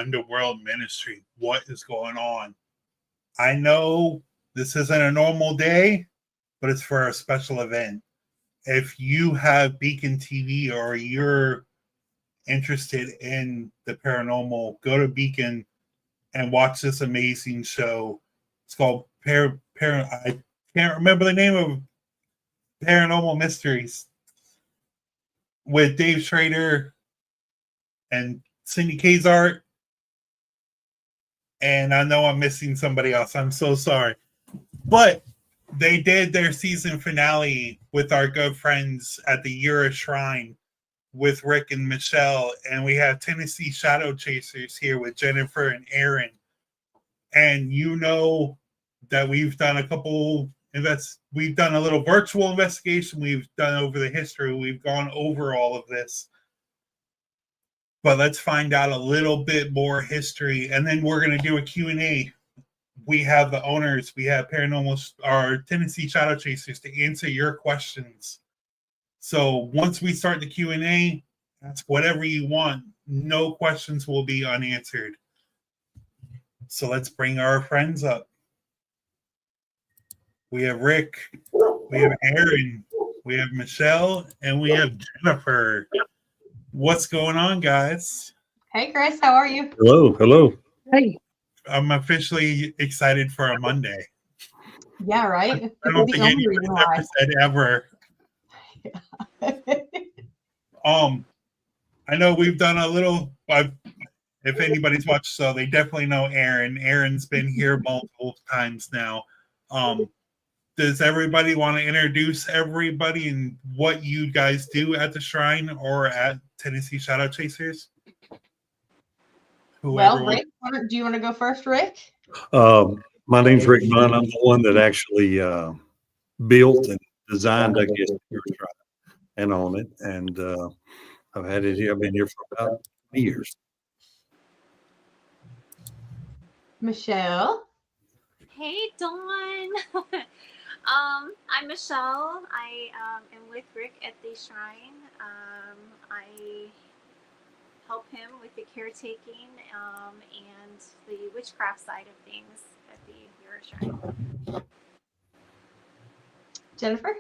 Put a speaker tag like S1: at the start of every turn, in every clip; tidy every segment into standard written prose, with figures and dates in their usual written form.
S1: underworld ministry. What is going on? I know this isn't a normal day, but it's for a special event. If you have Beacon TV or you're interested in the paranormal, go to Beacon and watch this amazing show. It's called I can't remember the name of Paranormal Mysteries with Dave Schrader and Cindy Kazart. And I know I'm missing somebody else. I'm so sorry. But they did their season finale with our good friends at the Ura Shrine with Rick and Michelle. And we have Tennessee Shadow Chasers here with Jennifer and Aaron. And you know that we've done we've done a little virtual investigation. We've done over the history. We've gone over all of this. But let's find out a little bit more history. And then we're going to do a Q&A. We have the owners. We have our Tennessee Shadow Chasers to answer your questions. So once we start the Q&A, ask whatever you want. No questions will be unanswered. So let's bring our friends up. We have Rick, we have Aaron, we have Michelle, and we have Jennifer. What's going on, guys?
S2: Hey, Chris, how are you?
S3: Hello.
S4: Hey.
S1: I'm officially excited for a Monday.
S2: Yeah, right?
S1: I don't think anybody's ever said ever. I know we've done a little, if anybody's watched, so they definitely know Aaron. Aaron's been here multiple times now. Does everybody want to introduce everybody and what you guys do at the shrine or at Tennessee Shadow Chasers?
S2: Well, Rick, do you want to go first, Rick?
S3: My name's Rick Munn. I'm the one that actually built and designed, I guess, your shrine and own it. And I've had it here. I've been here for about 20 years.
S2: Michelle.
S5: Hey, Dawn. I'm Michelle. I am with Rick at the shrine. I help him with the caretaking and the witchcraft side of things at the Ura Shrine.
S2: Jennifer?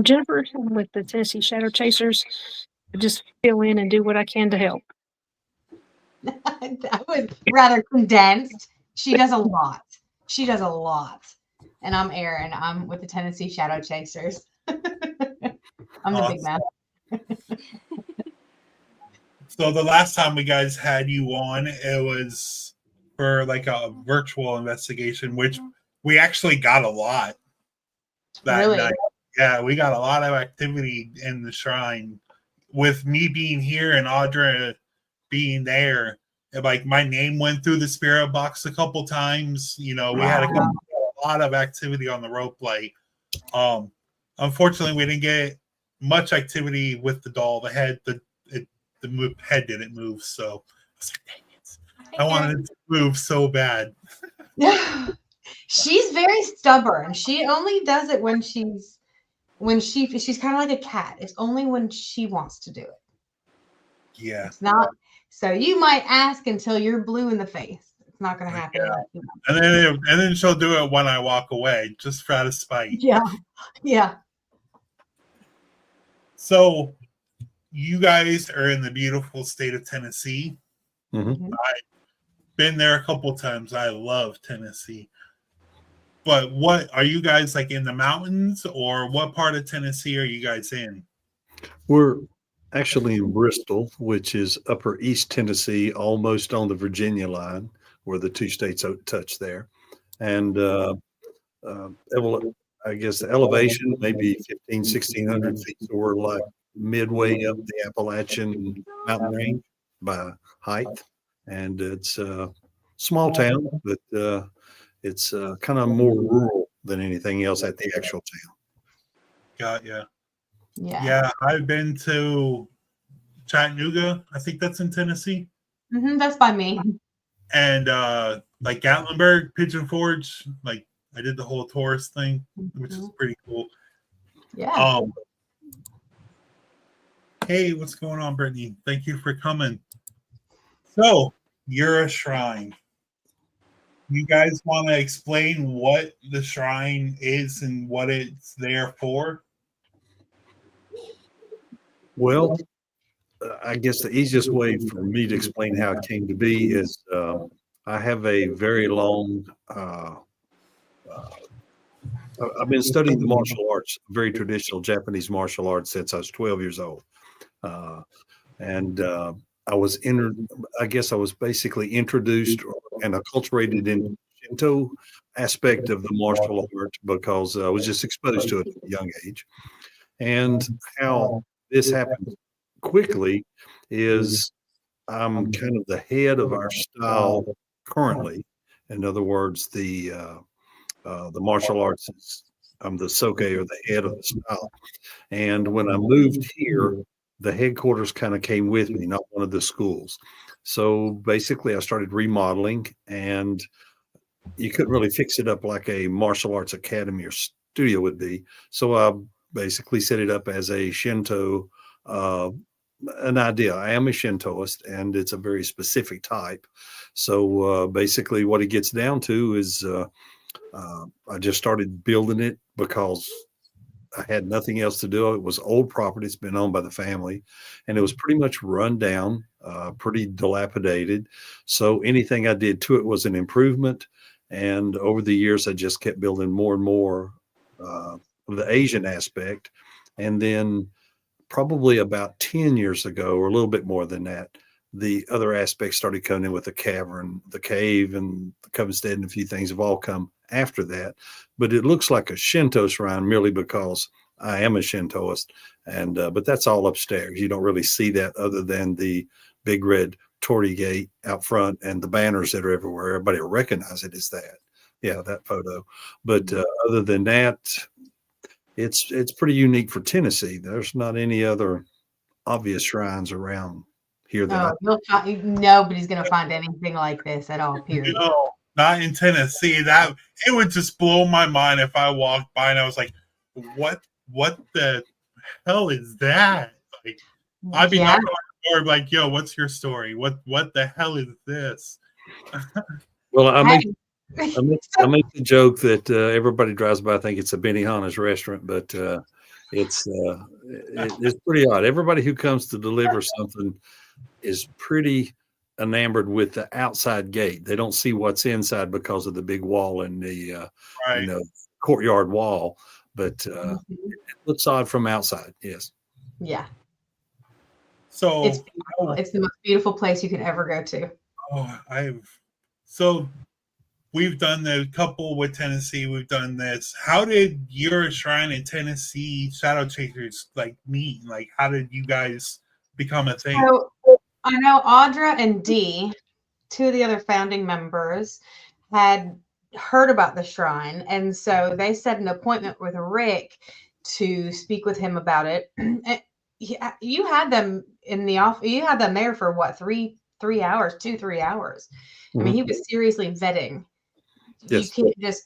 S4: Jennifer, I'm with the Tennessee Shadow Chasers. I just fill in and do what I can to help.
S2: That was rather condensed. She does a lot. And I'm Aaron. I'm with the Tennessee Shadow Chasers. I'm the big man.
S1: So the last time we guys had you on, it was for like a virtual investigation, which we actually got a lot that night. Yeah, we got a lot of activity in the shrine with me being here and Audra being there. Like my name went through the spirit box a couple times. You know, we had a lot of activity on the rope light. Unfortunately, we didn't get much activity with the doll. The head, the head didn't move. So I was like, dang it. I wanted it to move so bad.
S2: She's very stubborn. She only does it when she's kind of like a cat. It's only when she wants to do it.
S1: Yeah.
S2: It's not. So you might ask until you're blue in the face. It's not going to happen.
S1: Yeah. And then she'll do it when I walk away, just out of spite.
S2: Yeah.
S1: So you guys are in the beautiful state of Tennessee.
S3: Mm-hmm.
S1: I've been there a couple times. I love Tennessee. But what are you guys like in the mountains, or what part of Tennessee are you guys in?
S3: We're actually in Bristol, which is upper East Tennessee, almost on the Virginia line, where the two states touch there. And I guess the elevation, maybe 1,600 feet. So we're like midway up the Appalachian mountain range by height. And it's a small town, but it's kind of more rural than anything else at the actual town.
S1: Got ya. Yeah, I've been to Chattanooga. I think that's in Tennessee.
S2: That's by me.
S1: And like Gatlinburg, Pigeon Forge, like I did the whole tourist thing, which is pretty cool.
S2: Yeah.
S1: Hey, what's going on, Brittany? Thank you for coming. So Ura Shrine. You guys want to explain what the shrine is and what it's there for?
S3: Well, I guess the easiest way for me to explain how it came to be is I have a very long. I've been studying the martial arts, very traditional Japanese martial arts, since I was 12 years old, and I was I guess I was basically introduced and acculturated in Shinto aspect of the martial art because I was just exposed to it at a young age. And how this happened quickly is I'm kind of the head of our style currently. In other words, the martial arts is I'm the soke or the head of the style. And when I moved here, the headquarters kind of came with me, not one of the schools. So basically, I started remodeling, and you couldn't really fix it up like a martial arts academy or studio would be. So I basically set it up as a Shinto, an idea. I am a Shintoist, and it's a very specific type. So basically, what it gets down to is I just started building it because I had nothing else to do. It was old property. It's been owned by the family, and it was pretty much run down, pretty dilapidated. So anything I did to it was an improvement. And over the years, I just kept building more and more of the Asian aspect. And then probably about 10 years ago, or a little bit more than that, the other aspects started coming in with the cavern, the cave, and the Covenstead, and a few things have all come after that. But it looks like a Shinto shrine merely because I am a Shintoist. And but that's all upstairs. You don't really see that other than the big red torii gate out front and the banners that are everywhere. Everybody will recognize it as that. Yeah, that photo. But other than that, it's pretty unique for Tennessee. There's not any other obvious shrines around here that
S2: nobody's gonna find anything like this at all. Period.
S1: No, not in Tennessee. That it would just blow my mind if I walked by and I was like, "What the hell is that?" Like, I'd be knocking on the door, like, "Yo, what's your story? What the hell is this?"
S3: Well, I make the joke that everybody drives by, I think it's a Benihana's restaurant, but it's pretty odd. Everybody who comes to deliver something is pretty enamored with the outside gate. They don't see what's inside because of the big wall and the courtyard wall, but it looks odd from outside. Yes.
S2: Yeah.
S1: So
S2: it's beautiful. It's the most beautiful place you could ever go to.
S1: We've done the couple with Tennessee. We've done this. How did Ura Shrine and Tennessee Shadow Chasers meet? Like, how did you guys become a thing?
S2: So I know Audra and Dee, two of the other founding members, had heard about the shrine, and so they set an appointment with Rick to speak with him about it. You had them in the office. You had them there for what, 3 hours, 2-3 hours. Mm-hmm. I mean, he was seriously vetting. Yes.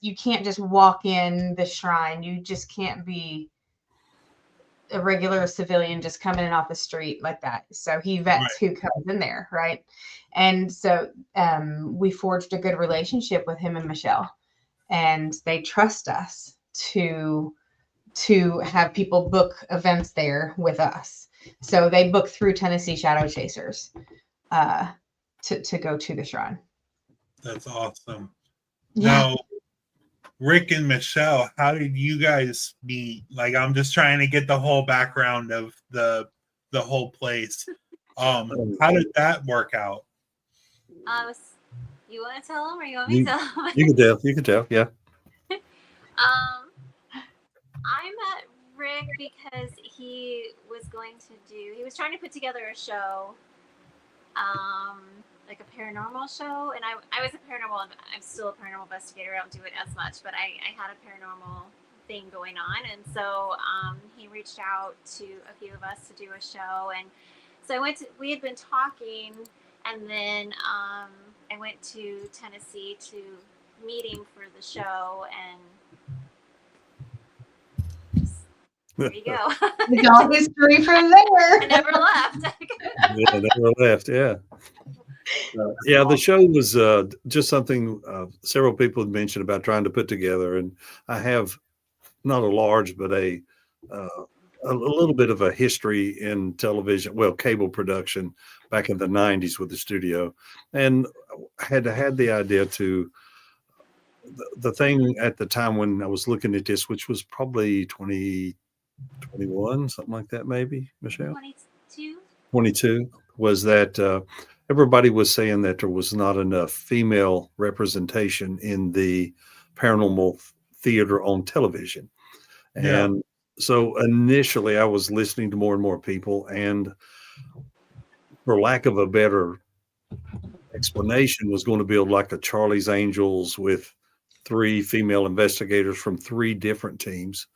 S2: You can't just walk in the shrine. You just can't be a regular civilian just coming in off the street like that. So he vets who comes in there, right? And so we forged a good relationship with him and Michelle, and they trust us to have people book events there with us. So they book through Tennessee Shadow Chasers to go to the shrine.
S1: That's awesome. Yeah. Now, Rick and Michelle, how did you guys meet? Like, I'm just trying to get the whole background of the whole place. How did that work out?
S5: You want to tell them, or you want me to tell them?
S3: You can tell. Yeah.
S5: I met Rick because he was trying to put together a show, like a paranormal show, and I was I'm still a paranormal investigator. I don't do it as much, but I had a paranormal thing going on, and so he reached out to a few of us to do a show, and so we had been talking, and then I went to Tennessee to meet him for the show, and there you go.
S2: It's all history from there.
S5: I never left.
S3: Yeah, never left. Yeah. Yeah, the show was just something several people had mentioned about trying to put together, and I have not a large, but a little bit of a history in television, well, cable production back in the 90s with the studio, and had the idea to the thing at the time when I was looking at this, which was probably 2021, something like that, maybe, Michelle?
S5: 22.
S3: 22, was that everybody was saying that there was not enough female representation in the paranormal theater on television.
S1: Yeah.
S3: And so initially I was listening to more and more people, and for lack of a better explanation, was going to build like a Charlie's Angels with 3 female investigators from 3 different teams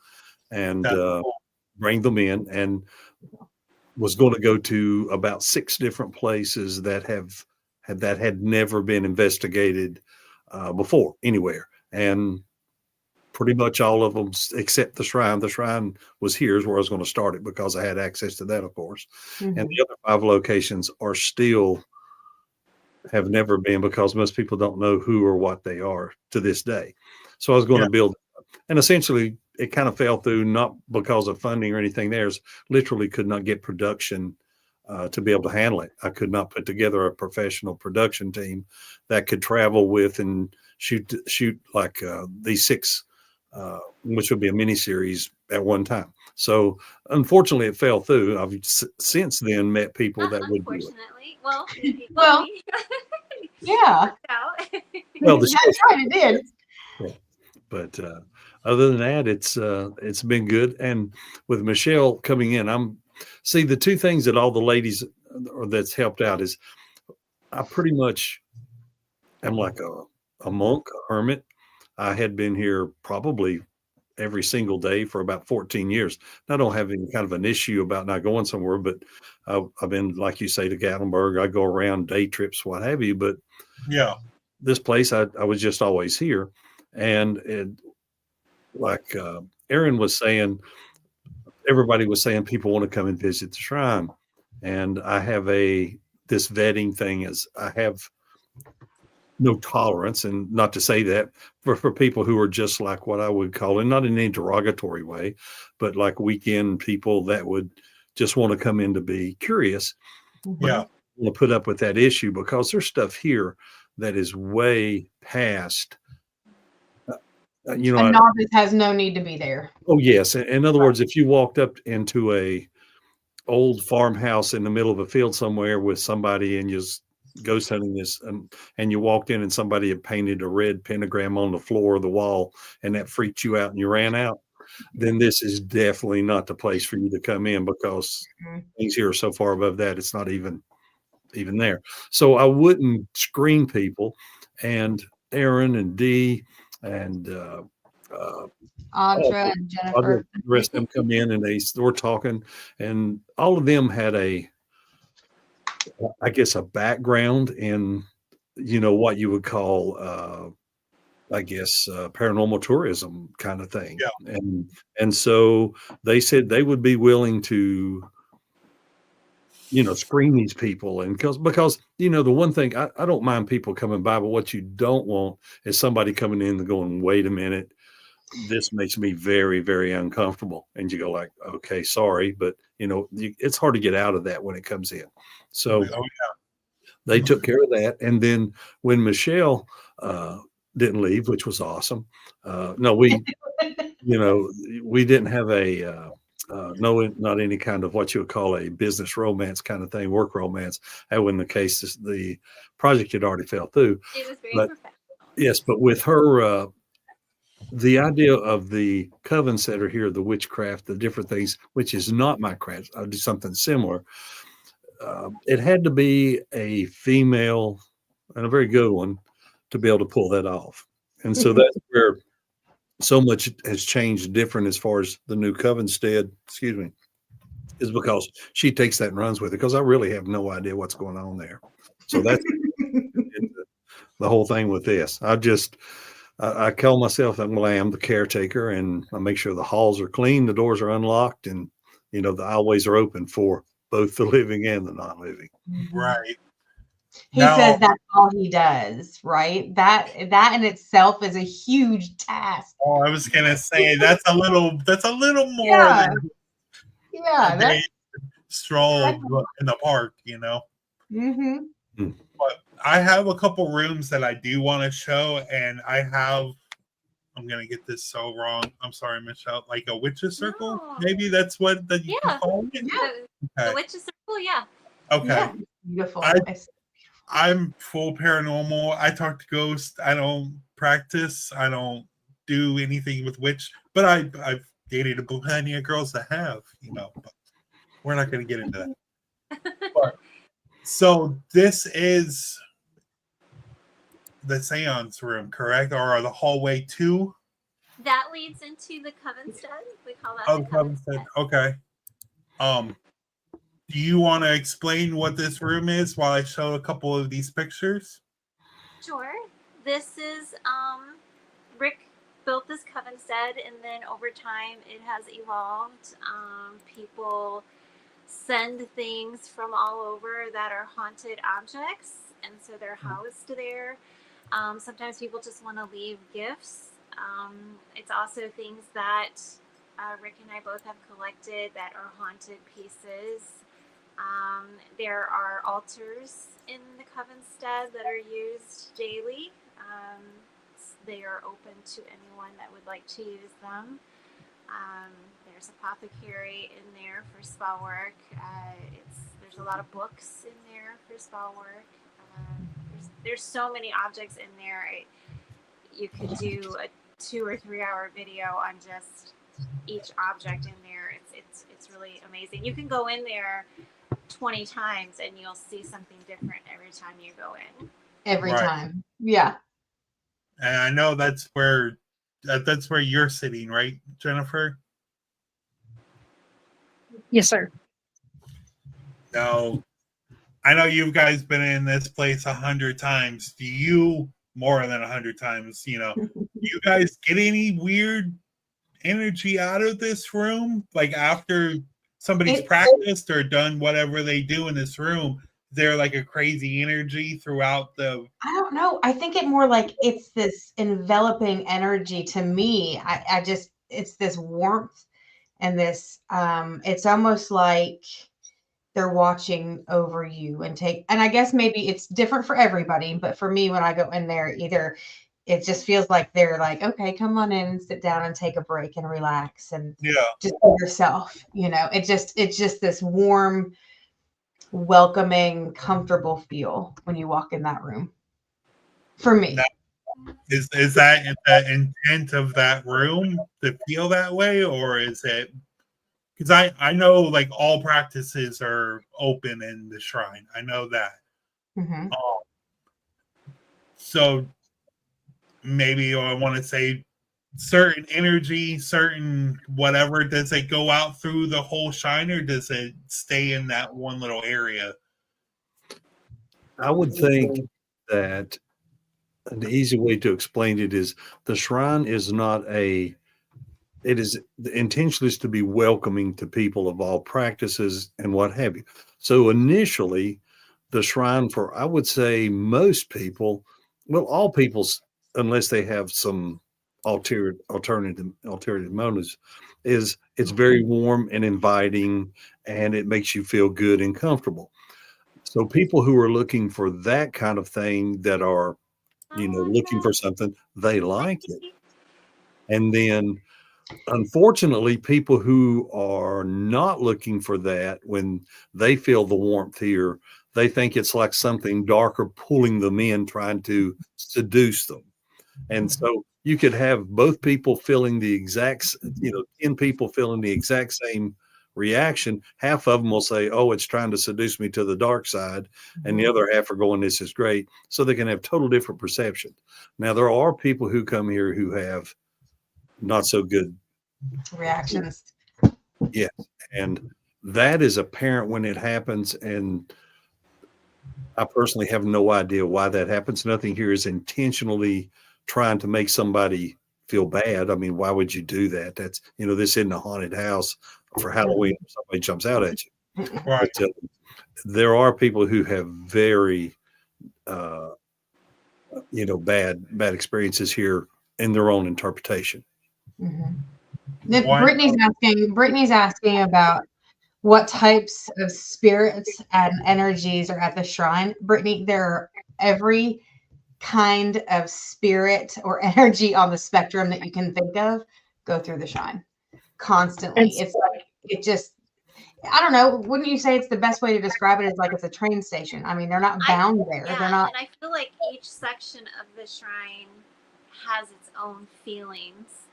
S3: and
S1: That's cool.
S3: bring them in, and was going to go to about 6 different places that had never been investigated before anywhere. And pretty much all of them except the shrine. The shrine was here's where I was going to start it because I had access to that, of course.
S2: Mhm.
S3: And the other 5 locations are still have never been, because most people don't know who or what they are to this day. So I was going to build, and essentially it kind of fell through, not because of funding or anything. There's literally could not get production to be able to handle it. I could not put together a professional production team that could travel with and shoot like these 6, which would be a mini series at one time. So unfortunately it fell through. I've since then met people that would do it.
S5: Unfortunately, well,
S2: Well, yeah,
S3: Well, the
S2: that's right, it did.
S3: But other than that, it's been good. And with Michelle coming in, the 2 things that all the ladies or that's helped out is I pretty much am like a monk, a hermit. I had been here probably every single day for about 14 years. I don't have any kind of an issue about not going somewhere, but I've been, like you say, to Gatlinburg. I go around day trips, what have you. But
S1: Yeah.
S3: this place, I was just always here. And like Aaron was saying, everybody was saying people want to come and visit the shrine. And I have this vetting thing is I have no tolerance, and not to say that for people who are just like what I would call, and not in any derogatory way, but like weekend people that would just want to come in to be curious.
S1: Yeah.
S3: Want to put up with that issue because there's stuff here that is way past.
S2: A novice has no need to be there.
S3: Oh yes. In other words, if you walked up into a old farmhouse in the middle of a field somewhere with somebody and you ghost hunting this, and you walked in and somebody had painted a red pentagram on the floor of the wall and that freaked you out and you ran out, then this is definitely not the place for you to come in, because things here are so far above that it's not even there. So I wouldn't screen people. And Aaron and Dee and
S2: Audra and Jennifer.
S3: the rest of them come in and they were talking, and all of them had a background in, what you would call, paranormal tourism kind of thing.
S1: Yeah.
S3: And so they said they would be willing to, screen these people. And because, the one thing I don't mind people coming by, but what you don't want is somebody coming in and going, wait a minute, this makes me very, very uncomfortable. And you go like, okay, sorry. But it's hard to get out of that when it comes in. So they took care of that. And then when Michelle didn't leave, which was awesome. No, we didn't have not any kind of what you would call a business romance kind of thing, work romance. That wasn't the case. The project had already fell through.
S5: It was very professional.
S3: Yes, but with her, the idea of the covens that are here, the witchcraft, the different things, which is not my craft, I'll do something similar. It had to be a female, and a very good one, to be able to pull that off. And so that's where so much has changed different as far as the new Covenstead, is because she takes that and runs with it, because I really have no idea what's going on there. So that's the whole thing with this. I call myself, I am the caretaker, and I make sure the halls are clean, the doors are unlocked, and the alleyways are open for both the living and the non-living.
S1: Right.
S2: He
S1: Now,
S2: says that's all he does, right? That in itself is a huge task.
S1: I was gonna say that's a little more
S2: Yeah,
S1: than
S2: yeah,
S1: a
S2: that.
S1: day stroll
S2: That's-
S1: in the park,
S2: Mm-hmm.
S1: But I have a couple rooms that I do want to show, and I'm gonna get this so wrong. I'm sorry, Michelle. Like a witch's circle,
S5: No.
S1: maybe that's what you
S5: Yeah.
S1: call it.
S5: The
S1: Okay.
S5: witch's circle, yeah.
S1: Okay.
S2: Yeah, beautiful.
S1: I- I'm full paranormal. I talk to ghosts. I don't practice. I don't do anything with witch. But I've dated plenty of girls that have. But we're not going to get into that. But, so this is the seance room, correct? Or the hallway to?
S5: That leads into the coven stud. We call that
S1: Oh,
S5: the
S1: the
S5: coven
S1: coven
S5: stud.
S1: Okay. Do you want to explain what this room is while I show a couple of these pictures?
S5: Sure. This is Rick built this coven stud, and then over time it has evolved. People send things from all over that are haunted objects, and so they're housed there. Sometimes people just want to leave gifts. It's also things that Rick and I both have collected that are haunted pieces. There are altars in the coven stud that are used daily. They are open to anyone that would like to use them. There's apothecary in there for spell work. There's a lot of books in there for spell work. There's so many objects in there. You could do a 2 or 3 hour video on just each object in there. It's really amazing. You can go in there 20 times and you'll see something different every time you go in.
S2: Every
S1: Right.
S2: time. Yeah.
S1: And I know that's where you're sitting, right, Jennifer?
S4: Yes, sir.
S1: Now, I know you guys been in this place 100 times. Do you, more than 100 times, do you guys get any weird energy out of this room? Like after somebody's practiced or done whatever they do in this room, is there like a crazy energy throughout the...
S2: I don't know. I think it more like it's this enveloping energy to me. I just, it's this warmth and this, it's almost like they're watching over you and I guess maybe it's different for everybody, but for me, when I go in there, either it just feels like they're like, okay, come on in and sit down and take a break and relax and just be yourself. It's just this warm, welcoming, comfortable feel when you walk in that room. For me.
S1: Now, is that the intent of that room to feel that way, or is it because I know like all practices are open in the shrine. I know that.
S2: Mm-hmm.
S1: So maybe I want to say certain energy, certain whatever, does it go out through the whole shrine or does it stay in that one little area?
S3: I would think that the easy way to explain it is the shrine is not it is the intention is to be welcoming to people of all practices and what have you. So initially, the shrine for, I would say most people, well, all people's, unless they have some alternative motives, is it's very warm and inviting and it makes you feel good and comfortable. So people who are looking for that kind of thing, that are, looking for something, they like it. And then unfortunately, people who are not looking for that, when they feel the warmth here, they think it's like something darker pulling them in, trying to seduce them. And so you could have both people feeling the exact, 10 people feeling the exact same reaction. Half of them will say, oh, it's trying to seduce me to the dark side. And the other half are going, this is great. So they can have total different perceptions. Now, there are people who come here who have not so good
S2: reactions.
S3: Yeah. And that is apparent when it happens. And I personally have no idea why that happens. Nothing here is intentionally trying to make somebody feel bad. I mean, why would you do that? That's, this isn't a haunted house for Halloween. Somebody jumps out at you.
S1: Right.
S3: But, there are people who have very uh, bad experiences here in their own interpretation.
S2: Brittany's asking about what types of spirits and energies are at the shrine. Brittany, there are every kind of spirit or energy on the spectrum that you can think of go through the shrine constantly. It's like it just, I don't know. Wouldn't you say it's the best way to describe it is like it's a train station? I mean, they're not bound there.
S5: Yeah,
S2: they're not.
S5: And I feel like each section of the shrine has its own feelings.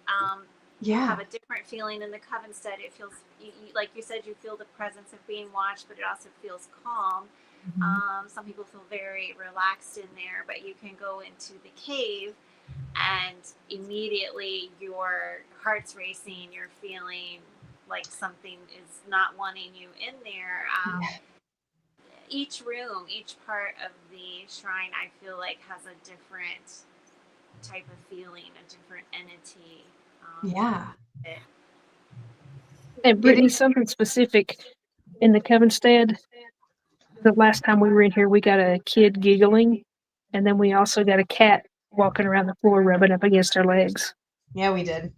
S5: You have a different feeling in the Covenstead. It feels, like you said, you feel the presence of being watched, but it also feels calm. Some people feel very relaxed in there, but you can go into the cave and immediately your heart's racing, you're feeling like something is not wanting you in there. Each room, each part of the shrine, I feel like has a different type of feeling, a different entity.
S4: And Brittany, something specific in the Covenstead. The last time we were in here, we got a kid giggling, and then we also got a cat walking around the floor, rubbing up against her legs.
S2: Yeah, we did.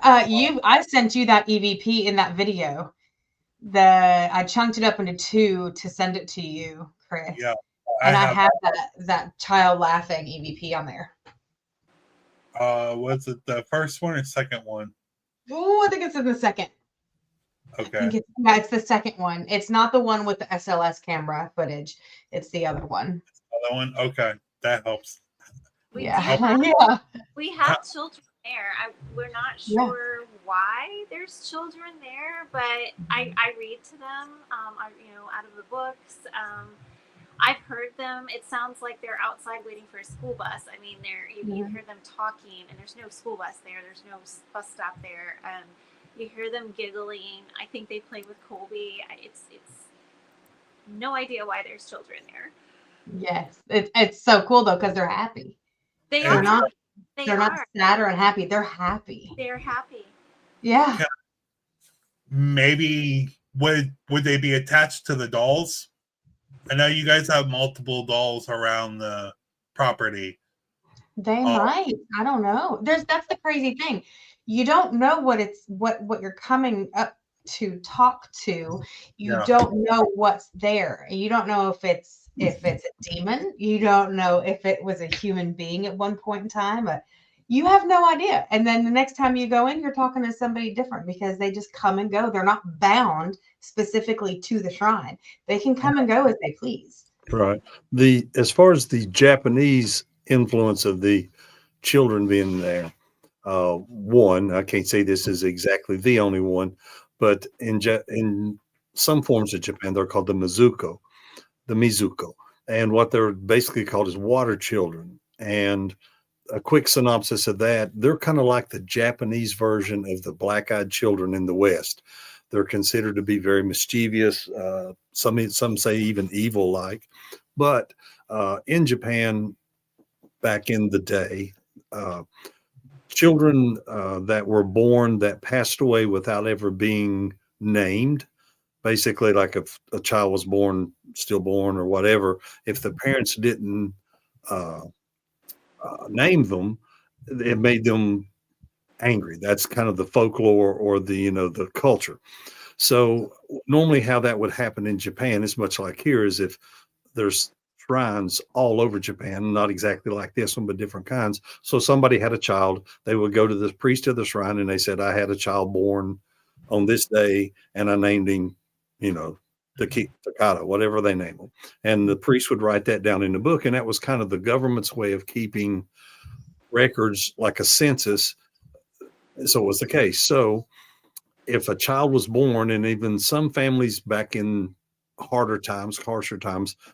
S2: I sent you that EVP in that video. I chunked it up into 2 to send it to you, Chris.
S1: Yeah,
S2: and I have that child laughing EVP on there.
S1: Was it the first one or second one?
S2: Oh, I think it's in the second.
S1: Okay.
S2: It's the second one. It's not the one with the SLS camera footage. It's the other one.
S1: Other one? Okay. That helps.
S5: We have children there. We're not sure why there's children there, but I read to them, out of the books. I've heard them. It sounds like they're outside waiting for a school bus. I mean, you hear them talking, and there's no school bus there. There's no bus stop there. You hear them giggling. I think they play with Colby. It's no idea why there's children there.
S2: Yes, it's so cool though because they're happy. They're not sad or unhappy. They're happy.
S5: They're happy.
S2: Yeah.
S1: Maybe would they be attached to the dolls? I know you guys have multiple dolls around the property.
S2: They might. I don't know. That's the crazy thing. You don't know what you're coming up to talk to. You don't know what's there. You don't know if it's a demon. You don't know if it was a human being at one point in time. You have no idea. And then the next time you go in, you're talking to somebody different because they just come and go. They're not bound specifically to the shrine. They can come and go as they please.
S3: Right. As far as the Japanese influence of the children being there, one, I can't say this is exactly the only one, but in some forms of Japan, they're called the Mizuko. And what they're basically called is water children. And a quick synopsis of that, they're kind of like the Japanese version of the black-eyed children in the West. They're considered to be very mischievous. Some say even evil-like. But in Japan, back in the day, children that were born that passed away without ever being named, basically like if a child was born, stillborn or whatever, if the parents didn't name them, it made them angry. That's kind of the folklore or the culture. So normally how that would happen in Japan is much like here, is if there's shrines all over Japan, not exactly like this one, but different kinds. So somebody had a child, they would go to the priest of the shrine and they said, I had a child born on this day and I named him, Takata, whatever they name them. And the priest would write that down in the book. And that was kind of the government's way of keeping records like a census. So it was the case. So if a child was born, and even some families back in harsher times,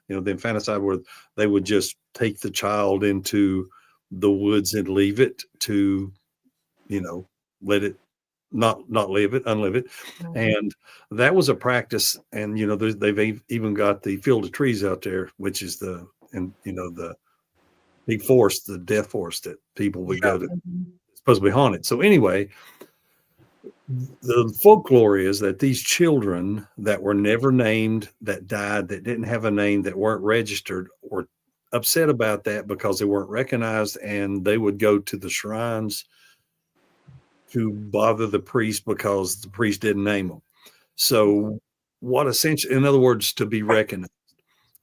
S3: the infanticide, where they would just take the child into the woods and leave it to, let it unlive it. And that was a practice. And, they've even got the field of trees out there, which is the big forest, the death forest that people would go to. It's supposed to be haunted. So anyway, the folklore is that these children that were never named, that died, that didn't have a name, that weren't registered, or upset about that because they weren't recognized, and they would go to the shrines to bother the priest because the priest didn't name them. So, what essentially, in other words, to be recognized.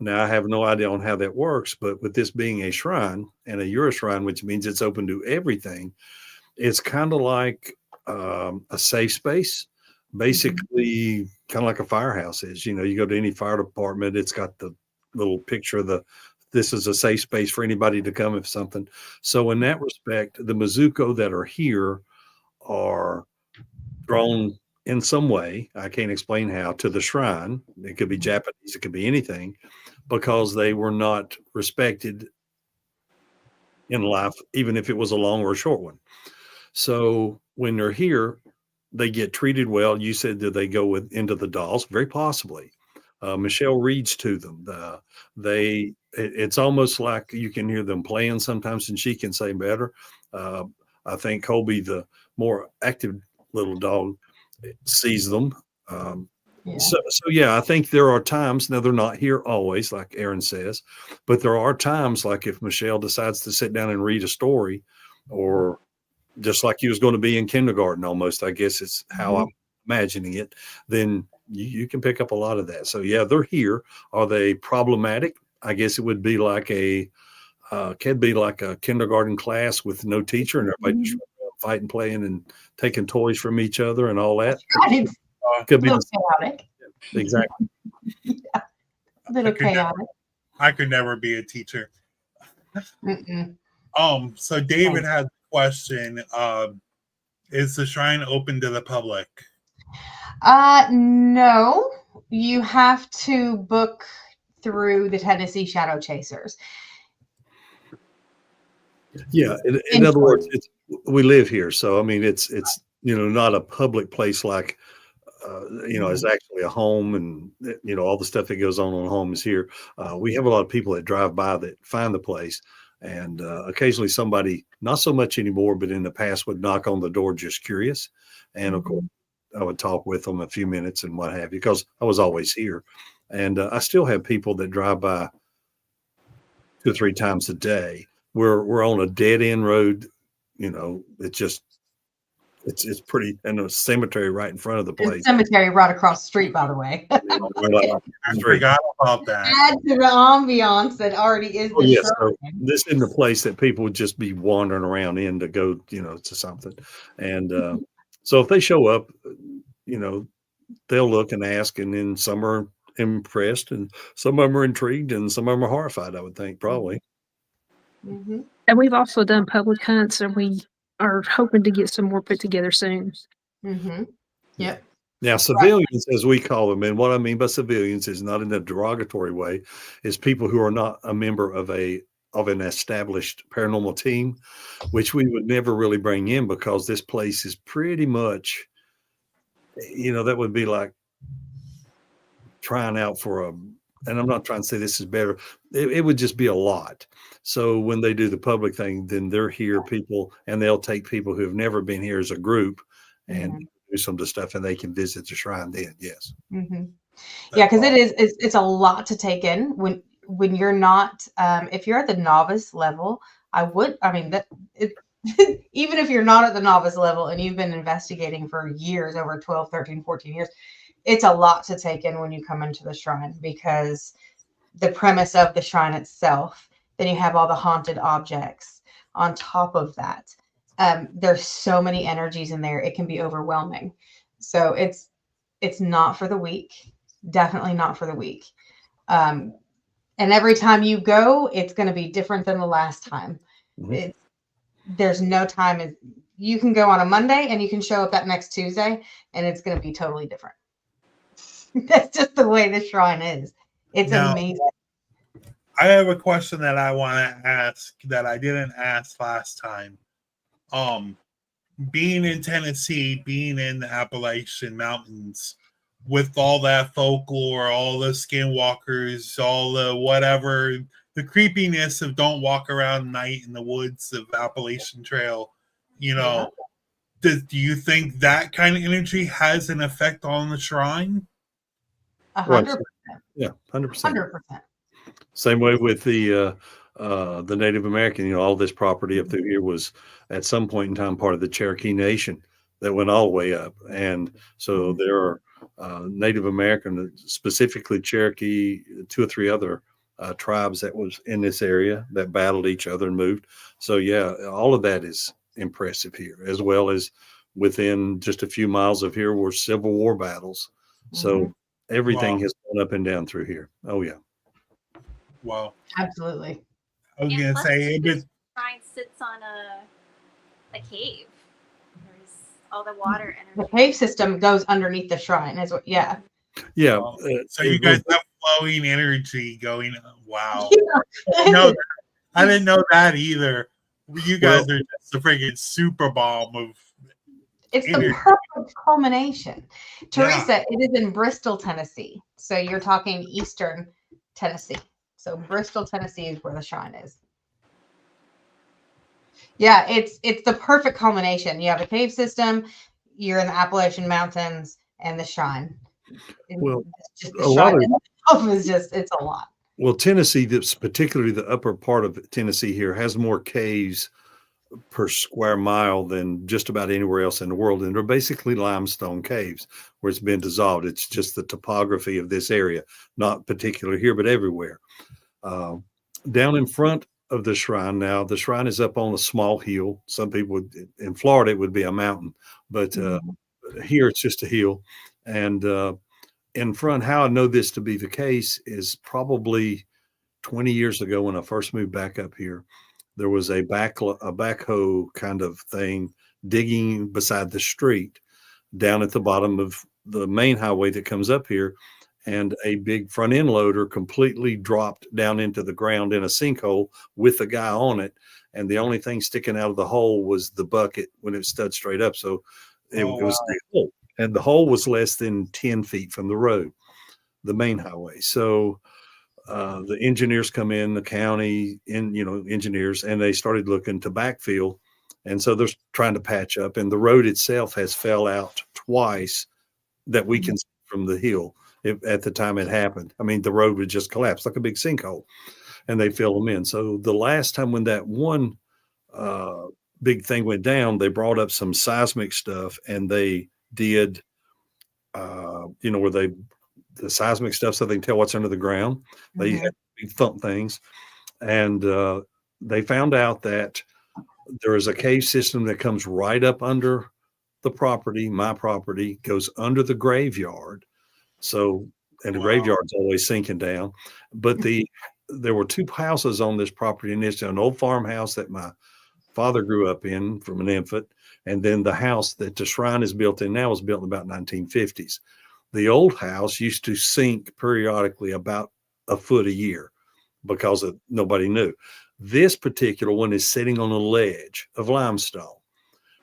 S3: Now, I have no idea on how that works, but with this being a shrine and a Ura Shrine, which means it's open to everything, it's kind of like a safe space, basically, kind of like a firehouse is. You know, you go to any fire department, it's got the little picture of this is a safe space for anybody to come if something. So, in that respect, the Mizuko that are here are drawn in some way, I can't explain how, to the shrine. It could be Japanese, it could be anything, because they were not respected in life, even if it was a long or a short one. So when they're here, they get treated well. You said that they go into the dolls, very possibly. Michelle reads to them. It's almost like you can hear them playing sometimes, and she can say better. I think Colby, the more active little dog, sees them. So yeah, I think there are times, now they're not here always, like Aaron says, but there are times like if Michelle decides to sit down and read a story, or just like he was going to be in kindergarten almost, I guess it's how I'm imagining it, then you can pick up a lot of that. So yeah, they're here. Are they problematic? I guess it would be like could be like a kindergarten class with no teacher and everybody just fighting, playing, and taking toys from each other and all that.
S2: Right.
S3: Could be
S2: chaotic.
S3: exactly.
S2: A little chaotic.
S1: I could never be a teacher.
S2: Mm-mm.
S1: So David had a question. Is the shrine open to the public?
S2: No, you have to book through the Tennessee Shadow Chasers.
S3: Yeah. In other words, we live here. So, I mean, it's, not a public place like, it's actually a home, and, all the stuff that goes on home is here. We have a lot of people that drive by that find the place, and occasionally somebody, not so much anymore, but in the past would knock on the door just curious. And of course, I would talk with them a few minutes and what have you, because I was always here. And I still have people that drive by 2 or 3 times a day. We're on a dead end road. It's pretty, and a cemetery right in front of the place.
S2: Cemetery right across the street, by the way.
S1: I forgot about that.
S2: Add to the ambiance that already is the
S3: Yes,
S2: shrine.
S3: so this isn't a place that people would just be wandering around in to go, to something. And so if they show up, they'll look and ask, and then some are impressed, and some of them are intrigued, and some of them are horrified, I would think, probably.
S2: Mm-hmm.
S4: And we've also done public hunts, and we are hoping to get some more put together soon.
S2: Mm-hmm. Yep.
S3: Now, civilians, as we call them, and what I mean by civilians is not in a derogatory way, is people who are not a member of an established paranormal team, which we would never really bring in, because this place is pretty much, that would be like trying out for and I'm not trying to say this is better. It would just be a lot. So when they do the public thing, then they're here people, and they'll take people who have never been here as a group and do some of the stuff, and they can visit the shrine then. Yes.
S2: Mm-hmm. Yeah, because it's a lot to take in when you're not, if you're at the novice level, even if you're not at the novice level and you've been investigating for years, over 12, 13, 14 years, it's a lot to take in when you come into the shrine, because the premise of the shrine itself, then you have all the haunted objects on top of that. There's so many energies in there, it can be overwhelming. So it's not for the weak, definitely not for the weak. And every time you go, it's going to be different than the last time.
S3: Mm-hmm.
S2: There's no time. You can go on a Monday and you can show up that next Tuesday, and it's going to be totally different. That's just the way the shrine is. It's amazing.
S1: I have a question that I want to ask that I didn't ask last time. Being in Tennessee, being in the Appalachian Mountains, with all that folklore, all the skinwalkers, all the whatever, the creepiness of don't walk around night in the woods of Appalachian Trail, do you think that kind of energy has an effect on the shrine?
S2: 100%.
S3: Yeah, 100%.
S2: 100%.
S3: Same way with the Native American. All this property up through here was at some point in time part of the Cherokee Nation that went all the way up, and so there are Native American, specifically Cherokee, 2 or 3 other tribes that was in this area that battled each other and moved. So yeah, all of that is impressive here, as well as within just a few miles of here were Civil War battles. So everything has gone up and down through here. Oh yeah.
S1: Wow.
S2: Absolutely.
S1: I was
S5: And
S1: gonna
S5: plus
S1: say
S5: this shrine sits on a cave. There's all the water
S2: The
S5: energy.
S2: cave system goes underneath the shrine. Is what? Yeah.
S3: Yeah.
S1: so you guys have flowing energy going. Wow.
S2: Yeah.
S1: No, I didn't know that either. You guys are just the freaking super bomb of.
S2: It's the
S1: energy.
S2: perfect culmination.
S1: Yeah.
S2: Teresa, it is in Bristol, Tennessee. So you're talking Eastern Tennessee. So Bristol, Tennessee is where the shrine is. Yeah, it's the perfect culmination. You have a cave system, you're in the Appalachian Mountains, and the shrine.
S3: Well,
S2: It's just
S3: a
S2: the
S3: lot
S2: shrine
S3: of-
S2: itself is just, it's a lot.
S3: Well, Tennessee, that's particularly the upper part of Tennessee here, has more caves per square mile than just about anywhere else in the world. And they're basically limestone caves where it's been dissolved. It's just the topography of this area, not particular here, but everywhere. Down in front of the shrine now, the shrine is up on a small hill. Some people in Florida, it would be a mountain, but here it's just a hill. And in front, how I know this to be the case is probably 20 years ago when I first moved back up here, there was a backhoe kind of thing digging beside the street down at the bottom of the main highway that comes up here. And a big front end loader completely dropped down into the ground in a sinkhole with the guy on it. And the only thing sticking out of the hole was the bucket when it stood straight up. So it was a hole. And the hole was less than 10 feet from the road, the main highway. So the engineers come in, the county, engineers, and they started looking to backfill. And so they're trying to patch up. And the road itself has fell out twice that we can see from the hill at the time it happened. I mean, the road would just collapse like a big sinkhole, and they fill them in. So the last time when that one big thing went down, they brought up some seismic stuff, and they did, where the seismic stuff so they can tell what's under the ground. They had big thump things, and they found out that there is a cave system that comes right up under the property. My property goes under the graveyard. So, and the graveyard's always sinking down. But there were 2 houses on this property, and it's an old farmhouse that my father grew up in from an infant, and then the house that the shrine is built in now was built in about 1950s. The old house used to sink periodically about a foot a year because nobody knew. This particular one is sitting on a ledge of limestone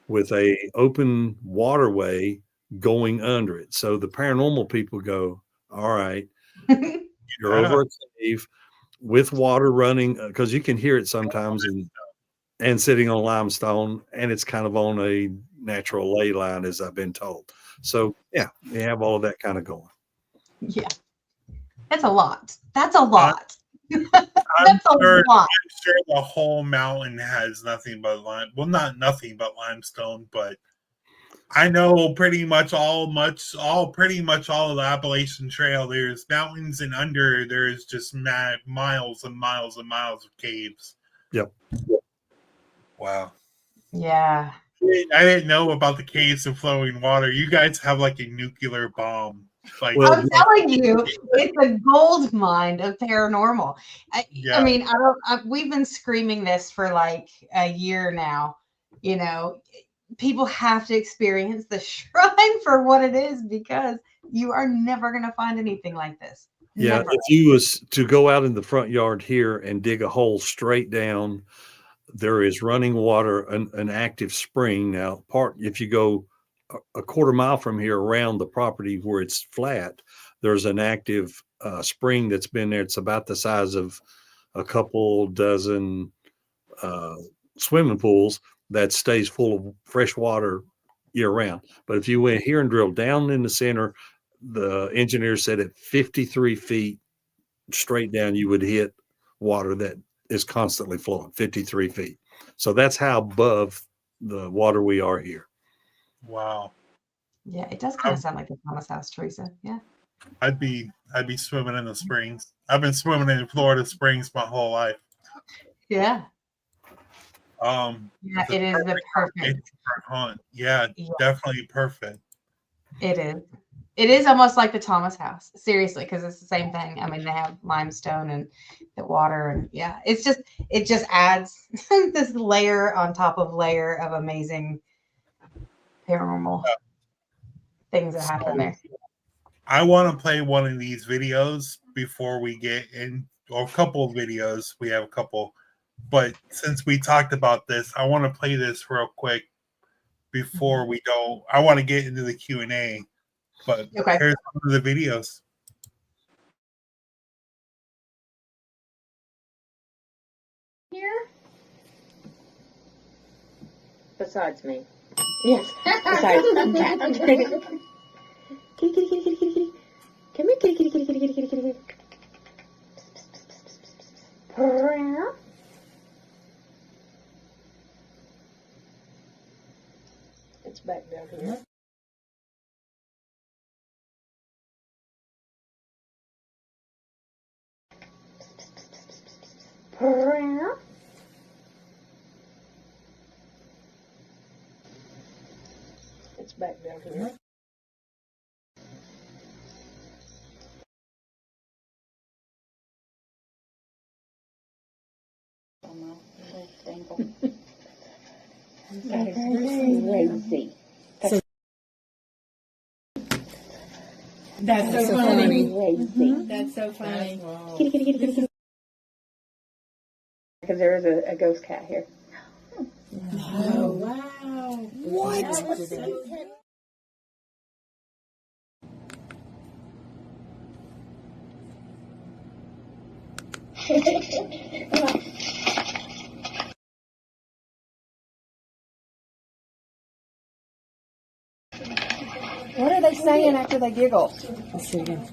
S3: with a open waterway going under it. So the paranormal people go, all right, you're over a cave with water running, because you can hear it sometimes, and sitting on limestone, and it's kind of on a natural ley line, as I've been told. So yeah, you have all of that kind of going.
S2: Yeah. That's a lot. That's a lot.
S1: I'm
S2: That's a lot.
S1: I'm sure the whole mountain has nothing but not nothing but limestone, but I know pretty much all of the Appalachian Trail. There's mountains, and under there's just miles and miles and miles of caves.
S3: Yep.
S1: Wow.
S2: Yeah.
S1: I didn't know about the caves of flowing water. You guys have like a nuclear bomb. Like,
S2: I'm telling you, it's a gold mine of paranormal. I mean, we've been screaming this for like a year now. People have to experience the shrine for what it is, because you are never going to find anything like this.
S3: Yeah.
S2: Never.
S3: If you was to go out in the front yard here and dig a hole straight down, there is running water, an active spring. Now, if you go a quarter mile from here around the property where it's flat, there's an active spring that's been there. It's about the size of a couple dozen swimming pools that stays full of fresh water year round. But if you went here and drilled down in the center, the engineer said at 53 feet straight down, you would hit water that is constantly flowing, 53 feet. So that's how above the water we are here.
S1: Wow.
S2: Yeah, it does kind of sound like the Thomas House, Teresa. Yeah.
S1: I'd be swimming in the springs. I've been swimming in Florida Springs my whole life.
S2: Yeah.
S1: Yeah,
S2: it is the perfect
S1: hunt. Yeah,
S2: yeah,
S1: definitely perfect.
S2: it is. It is almost like the Thomas House, seriously, because it's the same thing. I mean, they have limestone and the water, and yeah, it just adds this layer on top of layer of amazing paranormal things that happen there.
S1: I want to play one of these videos before we get in, or a couple of videos. We have a couple, but since we talked about this, I want to play this real quick before we go. I want to get into the Q&A, but
S2: Okay.
S1: here's one of the videos.
S6: Here? Besides me. Yes. Besides cat. Kitty, kitty, kitty, kitty, kitty, kitty. Come here, kitty, kitty, kitty, kitty, kitty, kitty, kitty. Purr. It's back down here. Purr. It's back down here. That is crazy.
S7: That's so funny.
S6: Crazy.
S7: That's so funny.
S6: Kitty, kitty, kitty, kitty, kitty. Because there is a ghost cat here.
S7: Oh, wow. What?
S6: What are they saying after they giggle?
S2: Let's see again.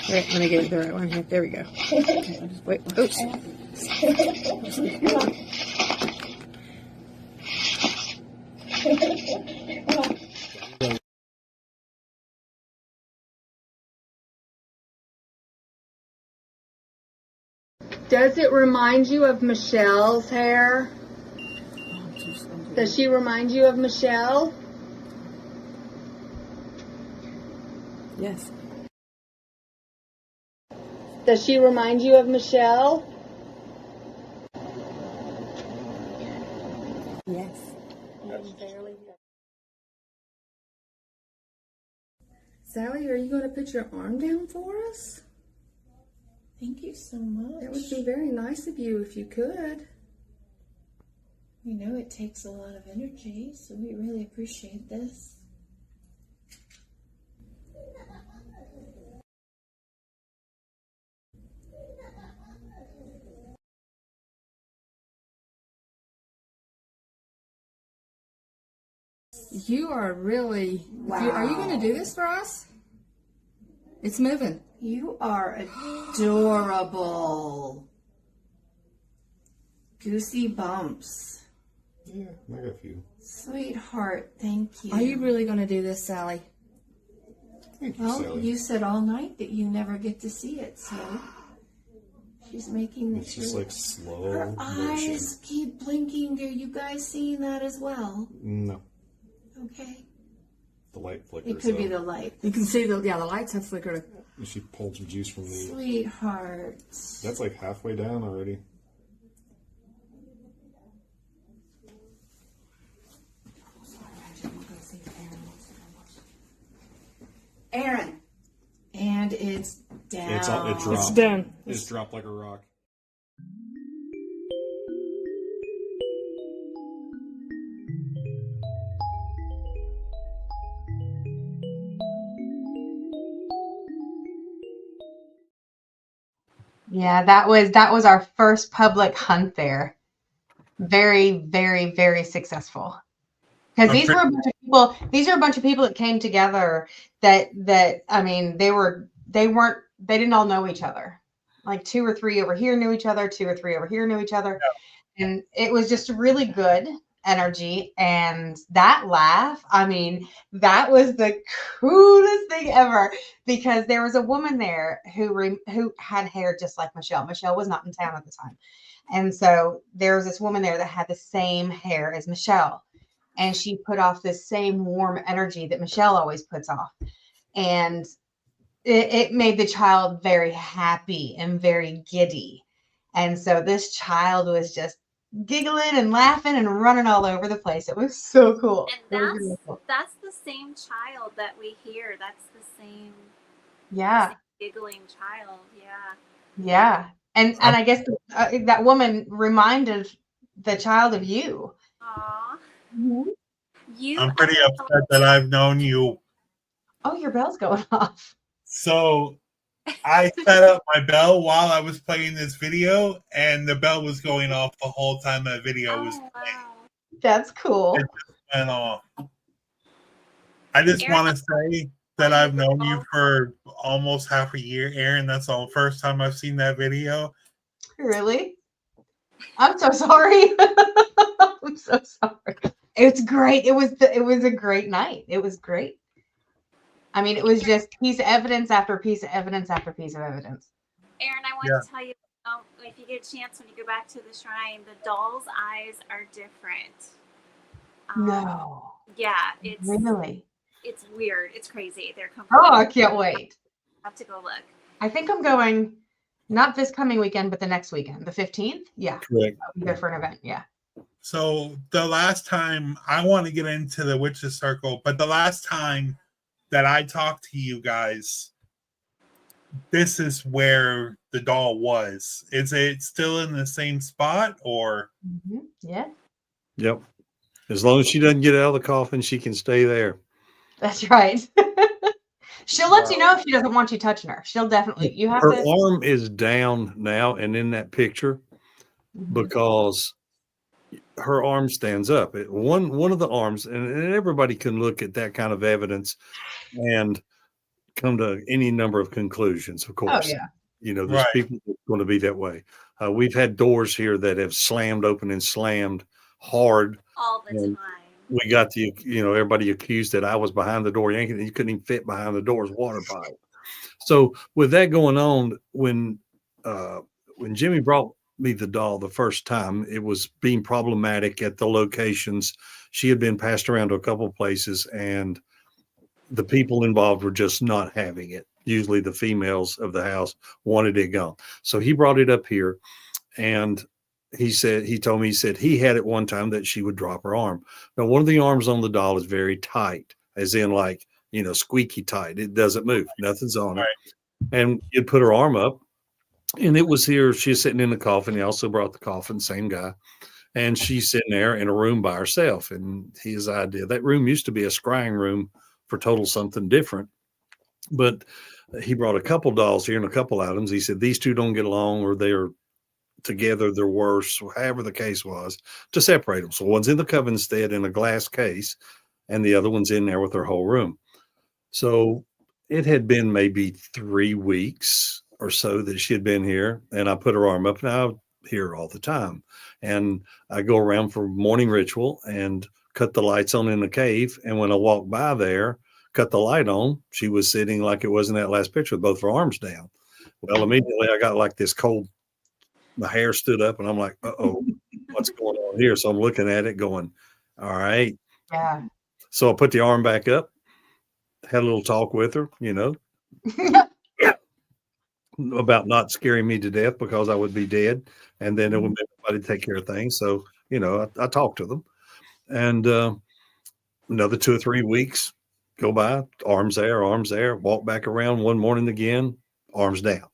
S2: Wait, let me get the right one here. There we go. Wait, oops.
S6: Does it remind you of Michelle's hair? Does she remind you of Michelle?
S7: Yes.
S6: Does she remind you of Michelle?
S7: Yes.
S8: Sally, are you going to put your arm down for us?
S7: Thank you so much.
S8: That would be very nice of you if you could.
S7: We know it takes a lot of energy, so we really appreciate this.
S8: You are really... Wow. Are you going to do this for us? It's moving.
S9: You are adorable. Goosey bumps.
S10: Yeah, I got a few.
S9: Sweetheart, thank you.
S8: Are you really going to do this, Sally?
S10: Thank you,
S9: Well,
S10: Sally.
S9: you said all night that you never get to see it, so she's making
S10: It's just like slow
S9: her
S10: motion.
S9: eyes keep blinking. Are you guys seeing that as well?
S10: No,
S9: Okay.
S10: the light flickers.
S9: It could be
S10: though.
S9: the light.
S8: You can see the lights have flickered.
S10: She pulled some juice from the.
S9: Sweetheart.
S10: That's like halfway down already.
S9: Aaron. And it's down.
S10: It dropped.
S4: It's done.
S10: It's dropped like a rock.
S2: Yeah, that was our first public hunt there. Very, very, very successful. Because these were a bunch of people. These are a bunch of people that came together. That I mean, they weren't they didn't all know each other. Like 2 or 3 over here knew each other, 2 or 3 over here knew each other. And it was just really good energy. And that laugh, I mean, that was the coolest thing ever, because there was a woman there who had hair just like Michelle. Michelle was not in town at the time. And so there was this woman there that had the same hair as Michelle. And she put off this same warm energy that Michelle always puts off. And it made the child very happy and very giddy. And so this child was just giggling and laughing and running all over the place. It was so cool.
S5: And that's the same child that we hear. That's the same,
S2: yeah,
S5: same giggling child. Yeah.
S2: Yeah. And I guess that woman reminded the child of you.
S5: Aww.
S1: I'm pretty upset that I've known you.
S2: Oh, your bell's going off.
S1: So I set up my bell while I was playing this video, and the bell was going off the whole time that video was playing.
S2: That's cool.
S1: It just went off. I just want to say that I've known you for almost half a year, Aaron. That's the first time I've seen that video.
S2: Really? I'm so sorry. I'm so sorry. It's great. It was a great night. It was great. I mean, it was just piece of evidence after piece of evidence after piece of evidence.
S5: Aaron, I want to tell you, if you get a chance when you go back to the shrine, the doll's eyes are different.
S2: No.
S5: Yeah, it's
S2: really.
S5: It's weird. It's crazy. They're completely.
S2: Oh, I can't wait.
S5: I have to go look.
S2: I think I'm going, not this coming weekend, but the next weekend, the 15th. Yeah,
S3: correct.
S2: I'll be there for an event. Yeah.
S1: So the last time, I want to get into the witches circle, but the last time that I talked to you guys, this is where the doll was. Is it still in the same spot, or?
S2: Yeah.
S3: Yep. As long as she doesn't get out of the coffin, she can stay there.
S2: That's right. She'll let you know if she doesn't want you touching her. She'll definitely. You have
S3: her
S2: to.
S3: arm is down now and in that picture because her arm stands up. One of the arms, and everybody can look at that kind of evidence and come to any number of conclusions, of course.
S2: Oh, yeah.
S3: You know, there's people that are going to be that way. We've had doors here that have slammed open and slammed hard.
S5: All the time.
S3: We got everybody accused that I was behind the door yanking, and you couldn't even fit behind the door's water pipe. So with that going on, when Jimmy brought me the doll the first time, it was being problematic at the locations. She had been passed around to a couple of places, and the people involved were just not having it. Usually the females of the house wanted it gone. So he brought it up here, and he told me he had it one time that she would drop her arm. Now, one of the arms on the doll is very tight, as in like, squeaky tight. It doesn't move. Nothing's on it. And you'd put her arm up, and it was here. She's sitting in the coffin. He also brought the coffin, same guy. And she's sitting there in a room by herself. And his idea, that room used to be a scrying room for total something different. But he brought a couple dolls here and a couple items. He said, these two don't get along, or they're together, they're worse, however the case was, to separate them. So one's in the coven stead in a glass case, and the other one's in there with her whole room. So it had been maybe 3 weeks or so that she had been here, and I put her arm up, and I hear her all the time. And I go around for morning ritual and cut the lights on in the cave. And when I walked by there, cut the light on, she was sitting like it was in that last picture with both her arms down. Well, immediately I got like this cold, my hair stood up, and I'm like, uh-oh, what's going on here? So I'm looking at it going, all right.
S2: Yeah.
S3: So I put the arm back up, had a little talk with her, about not scaring me to death because I would be dead, and then it would be nobody to take care of things. So, I talked to them, and another 2 or 3 weeks go by, arms there, walk back around one morning again, arms down.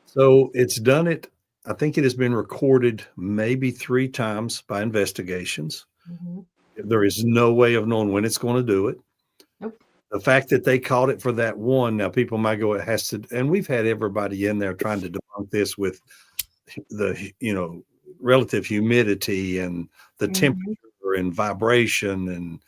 S3: So it's done it. I think it has been recorded maybe 3 times by investigations. There is no way of knowing when it's going to do it.
S2: Nope.
S3: The fact that they caught it for that one, now people might go, it has to, and we've had everybody in there trying to debunk this with the, relative humidity and the temperature and vibration, and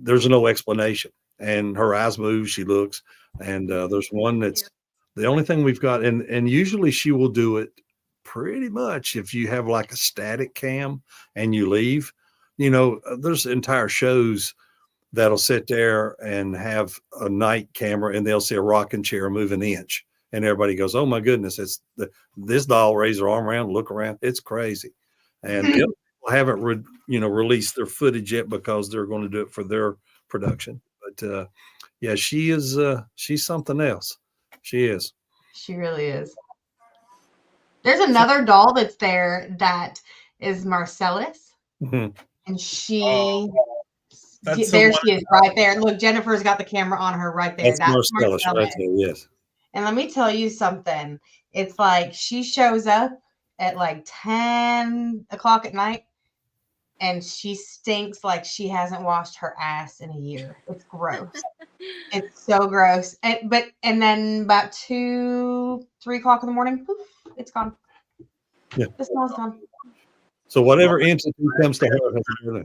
S3: there's no explanation. And her eyes move, she looks. And there's one that's the only thing we've got. And usually she will do it pretty much if you have like a static cam and you leave. There's entire shows that'll sit there and have a night camera and they'll see a rocking chair move an inch. And everybody goes, oh my goodness, this doll raised her arm around, look around. It's crazy. And the other people haven't released their footage yet because they're going to do it for their production. But yeah, she's something else. She is.
S2: She really is. There's another doll that's there that is Marcellus.
S3: Mhm.
S2: And she
S1: That's
S2: there
S1: the
S2: she is right there. Look, Jennifer's got the camera on her right there.
S3: That's Marcellus right there, yes.
S2: And let me tell you something. It's like she shows up at like 10 o'clock at night and she stinks like she hasn't washed her ass in a year. It's gross. It's so gross. And then about 2, 3 o'clock in the morning, poof, it's gone.
S3: Yeah.
S2: The smell's gone.
S3: So whatever entity comes to her.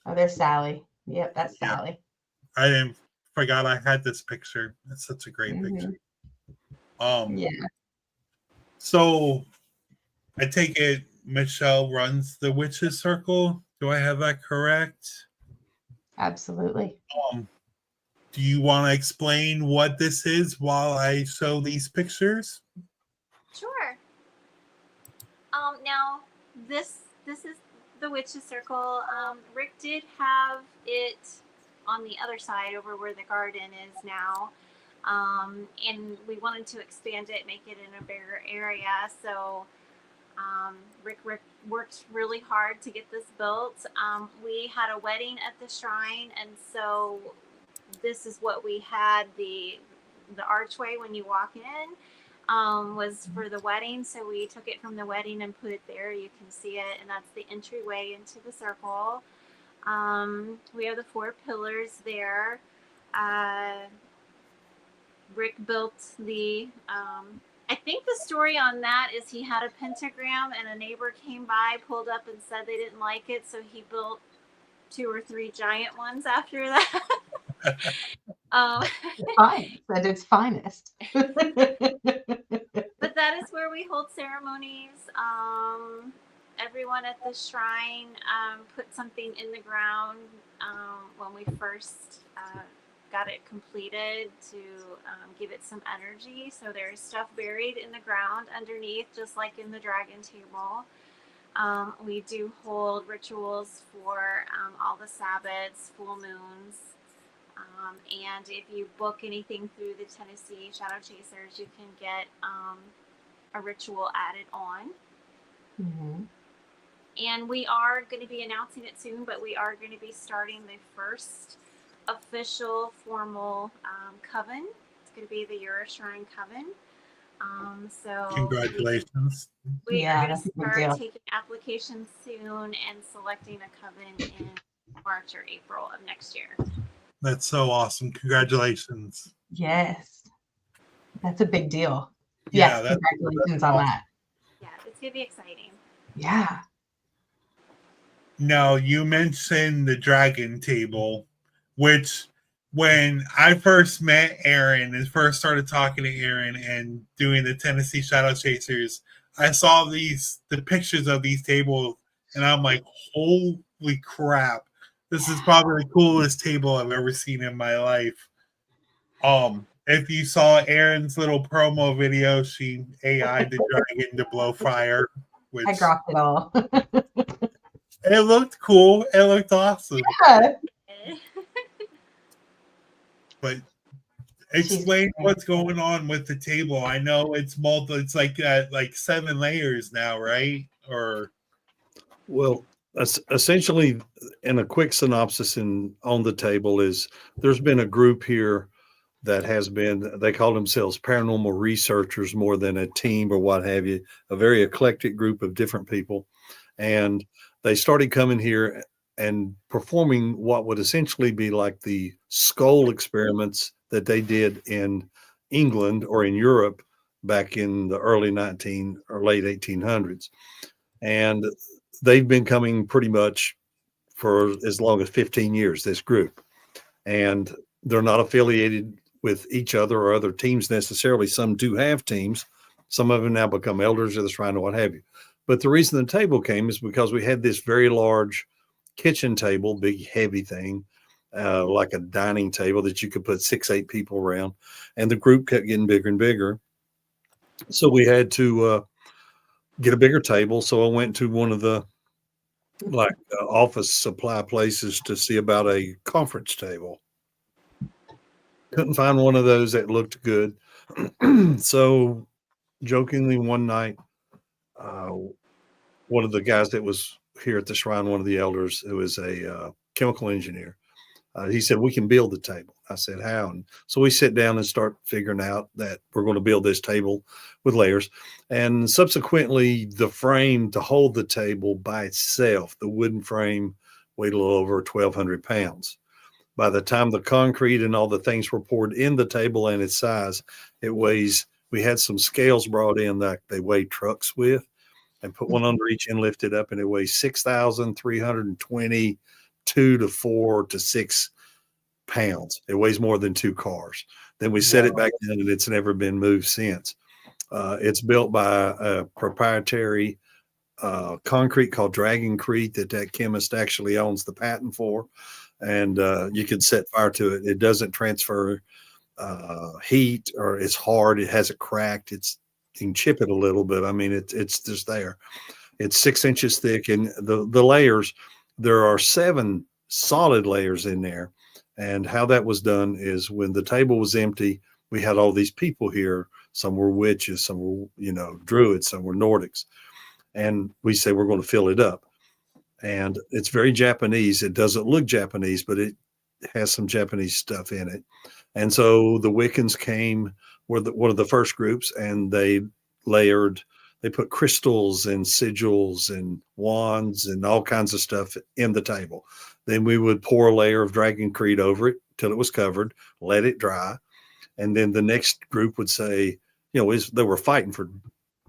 S2: Oh, there's Sally. Yep, that's Sally.
S1: I forgot I had this picture. That's such a great picture.
S2: Yeah.
S1: So I take it Michelle runs the Witches Circle. Do I have that correct?
S2: Absolutely.
S1: Do you want to explain what this is while I show these pictures?
S5: Sure. Now this is the Witches Circle. Rick did have it on the other side over where the garden is now. And we wanted to expand it, make it in a bigger area. So Rick worked really hard to get this built. We had a wedding at the shrine, and so this is what we had. The archway when you walk in was for the wedding. So we took it from the wedding and put it there. You can see it, and that's the entryway into the circle. We have the 4 pillars there. Rick built the, I think the story on that is he had a pentagram and a neighbor came by, pulled up and said they didn't like it. So he built 2 or 3 giant ones after that.
S2: At its finest.
S5: But that is where we hold ceremonies. Everyone at the shrine put something in the ground when we first got it completed to give it some energy. So there's stuff buried in the ground underneath, just like in the dragon table. We do hold rituals for all the Sabbats, full moons. And if you book anything through the Tennessee Shadow Chasers, you can get a ritual added on.
S2: Mm-hmm.
S5: And we are going to be announcing it soon, but we are going to be starting the first official formal coven. It's going to be the Ura Shrine Coven. So
S1: congratulations.
S5: We are going to start taking applications soon and selecting a coven in March or April of next year.
S1: That's so awesome. Congratulations.
S2: Yes. That's a big deal.
S1: Yeah,
S2: yes, congratulations on that.
S5: Yeah, it's going to be exciting.
S2: Yeah.
S1: Now, you mentioned the dragon table, which when I first met Aaron and first started talking to Aaron and doing the Tennessee Shadow Chasers, I saw the pictures of these tables and I'm like, holy crap. This is probably the coolest table I've ever seen in my life. If you saw Aaron's little promo video, she AI'd the dragon to blow fire. Which
S2: I dropped it all.
S1: It looked cool. It looked awesome.
S2: Yeah.
S1: But explain what's going on with the table. I know it's It's like 7 layers now, right? Or
S3: well, essentially, in a quick synopsis on the table is there's been a group here that has been, they call themselves paranormal researchers more than a team or what have you, a very eclectic group of different people. And they started coming here and performing what would essentially be like the skull experiments that they did in England or in Europe back in the early 19 or late 1800s. And they've been coming pretty much for as long as 15 years, this group. And they're not affiliated with each other or other teams necessarily. Some do have teams. Some of them now become elders of the shrine or what have you. But the reason the table came is because we had this very large kitchen table, big heavy thing, like a dining table that you could put 6-8 people around, and the group kept getting bigger and bigger. So we had to get a bigger table. So I went to one of the office supply places to see about a conference table. Couldn't find one of those that looked good. So jokingly one night, one of the guys that was here at the shrine, one of the elders who is a chemical engineer, he said, we can build the table. I said, how? And so we sit down and start figuring out that we're going to build this table with layers. And subsequently, the frame to hold the table by itself, the wooden frame, weighed a little over 1,200 pounds. By the time the concrete and all the things were poured in the table and its size, it weighs, we had some scales brought in that they weigh trucks with, and put one under each and lift it up, and it weighs 6,322 to 4 to 6 pounds. It weighs more than 2 cars. Then we set it back in, and it's never been moved since. It's built by a proprietary concrete called Dragoncrete that chemist actually owns the patent for, and you can set fire to it. It doesn't transfer heat, or it's hard. It hasn't cracked. You can chip it a little bit. I mean, it's just there. It's 6 inches thick, and the layers, there are 7 solid layers in there. And how that was done is when the table was empty, we had all these people here. Some were witches, some were, druids, some were Nordics. And we say, we're going to fill it up. And it's very Japanese. It doesn't look Japanese, but it has some Japanese stuff in it. And so the Wiccans came, were one of the first groups, and they put crystals and sigils and wands and all kinds of stuff in the table. Then we would pour a layer of Dragoncrete over it till it was covered, let it dry. And then the next group would say, they were fighting for,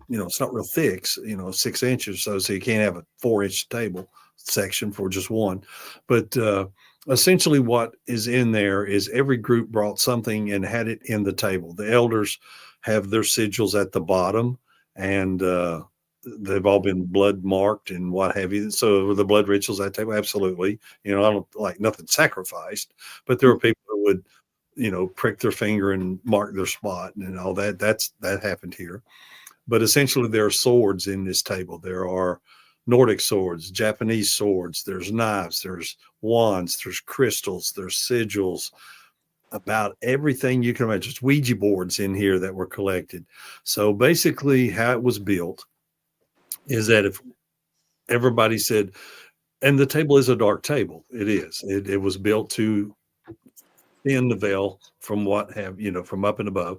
S3: it's not real thick, 6 inches. So you can't have a 4-inch table section for just one. But essentially what is in there is every group brought something and had it in the table. The elders have their sigils at the bottom, and they've all been blood marked and what have you. So the blood rituals at that table, absolutely. I don't like nothing sacrificed, but there were people who would, prick their finger and mark their spot and all that. That happened here. But essentially there are swords in this table. There are Nordic swords, Japanese swords, there's knives, there's wands, there's crystals, there's sigils, about everything you can imagine. Just Ouija boards in here that were collected. So basically how it was built is that if everybody said, and the table is a dark table, it is. It was built to thin the veil from from up and above.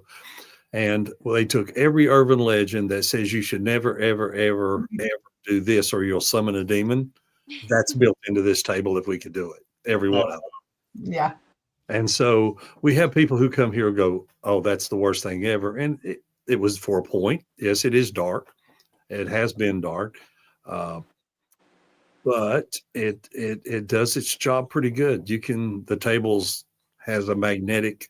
S3: And they took every urban legend that says you should never, ever, ever, ever do this or you'll summon a demon. That's built into this table if we could do it. Every one of them.
S2: Yeah.
S3: And so we have people who come here and go, oh, that's the worst thing ever. And it was for a point. Yes, it is dark. It has been dark. But it does its job pretty good. The tables has a magnetic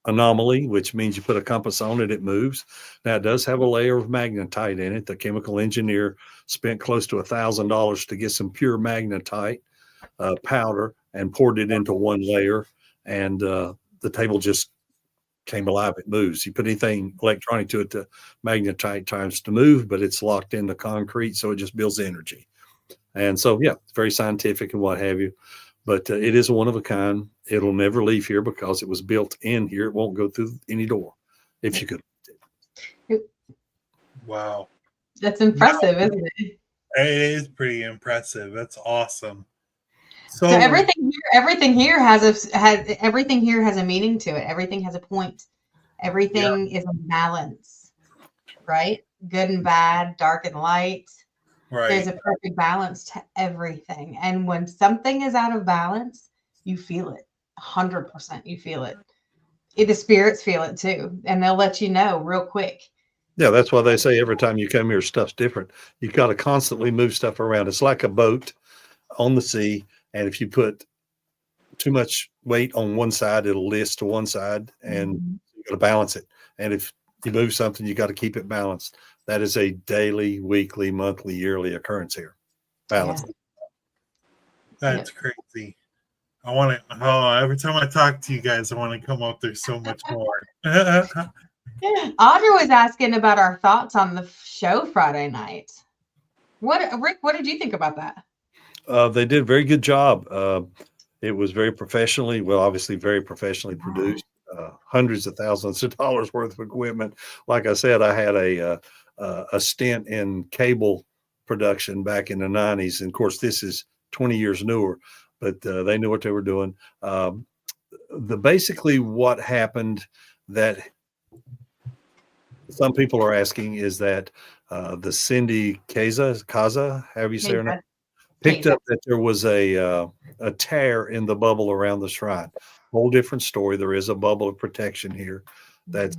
S3: anomaly, which means you put a compass on it, it moves. Now it does have a layer of magnetite in it. The chemical engineer spent close to $1,000 to get some pure magnetite powder and poured it into one layer. And the table just came alive. It moves. You put anything electronic to it, the magnetite tries to move, but it's locked into concrete, so it just builds energy. And so, yeah, it's very scientific and what have you. But it is one of a kind. It'll never leave here because it was built in here. It won't go through any door if you could.
S1: Wow.
S2: That's impressive, isn't it?
S1: It is pretty impressive. That's awesome. So
S2: everything here has a meaning to it. Everything has a point. Everything is a balance, right? Good and bad, dark and light.
S1: Right.
S2: There's a perfect balance to everything. And when something is out of balance, you feel it. 100% you feel it. The spirits feel it too. And they'll let you know real quick.
S3: Yeah, that's why they say every time you come here, stuff's different. You've got to constantly move stuff around. It's like a boat on the sea. And if you put too much weight on one side, it'll list to one side, and you got to balance it. And if you move something, you got to keep it balanced. That is a daily, weekly, monthly, yearly occurrence here. Balance.
S1: That's crazy. I want to. Oh, every time I talk to you guys, I want to come up. There's so much more.
S2: Audra was asking about our thoughts on the show Friday night. Rick, what did you think about that?
S3: They did a very good job. It was very professionally, obviously very professionally produced. Hundreds of thousands of dollars worth of equipment. Like I said, I had a stint in cable production back in the 90s. And of course, this is 20 years newer, but they knew what they were doing. Basically what happened that some people are asking is that the Cindy Kaza, however you say her name, picked up that there was a tear in the bubble around the shrine. Whole different story. There is a bubble of protection here that's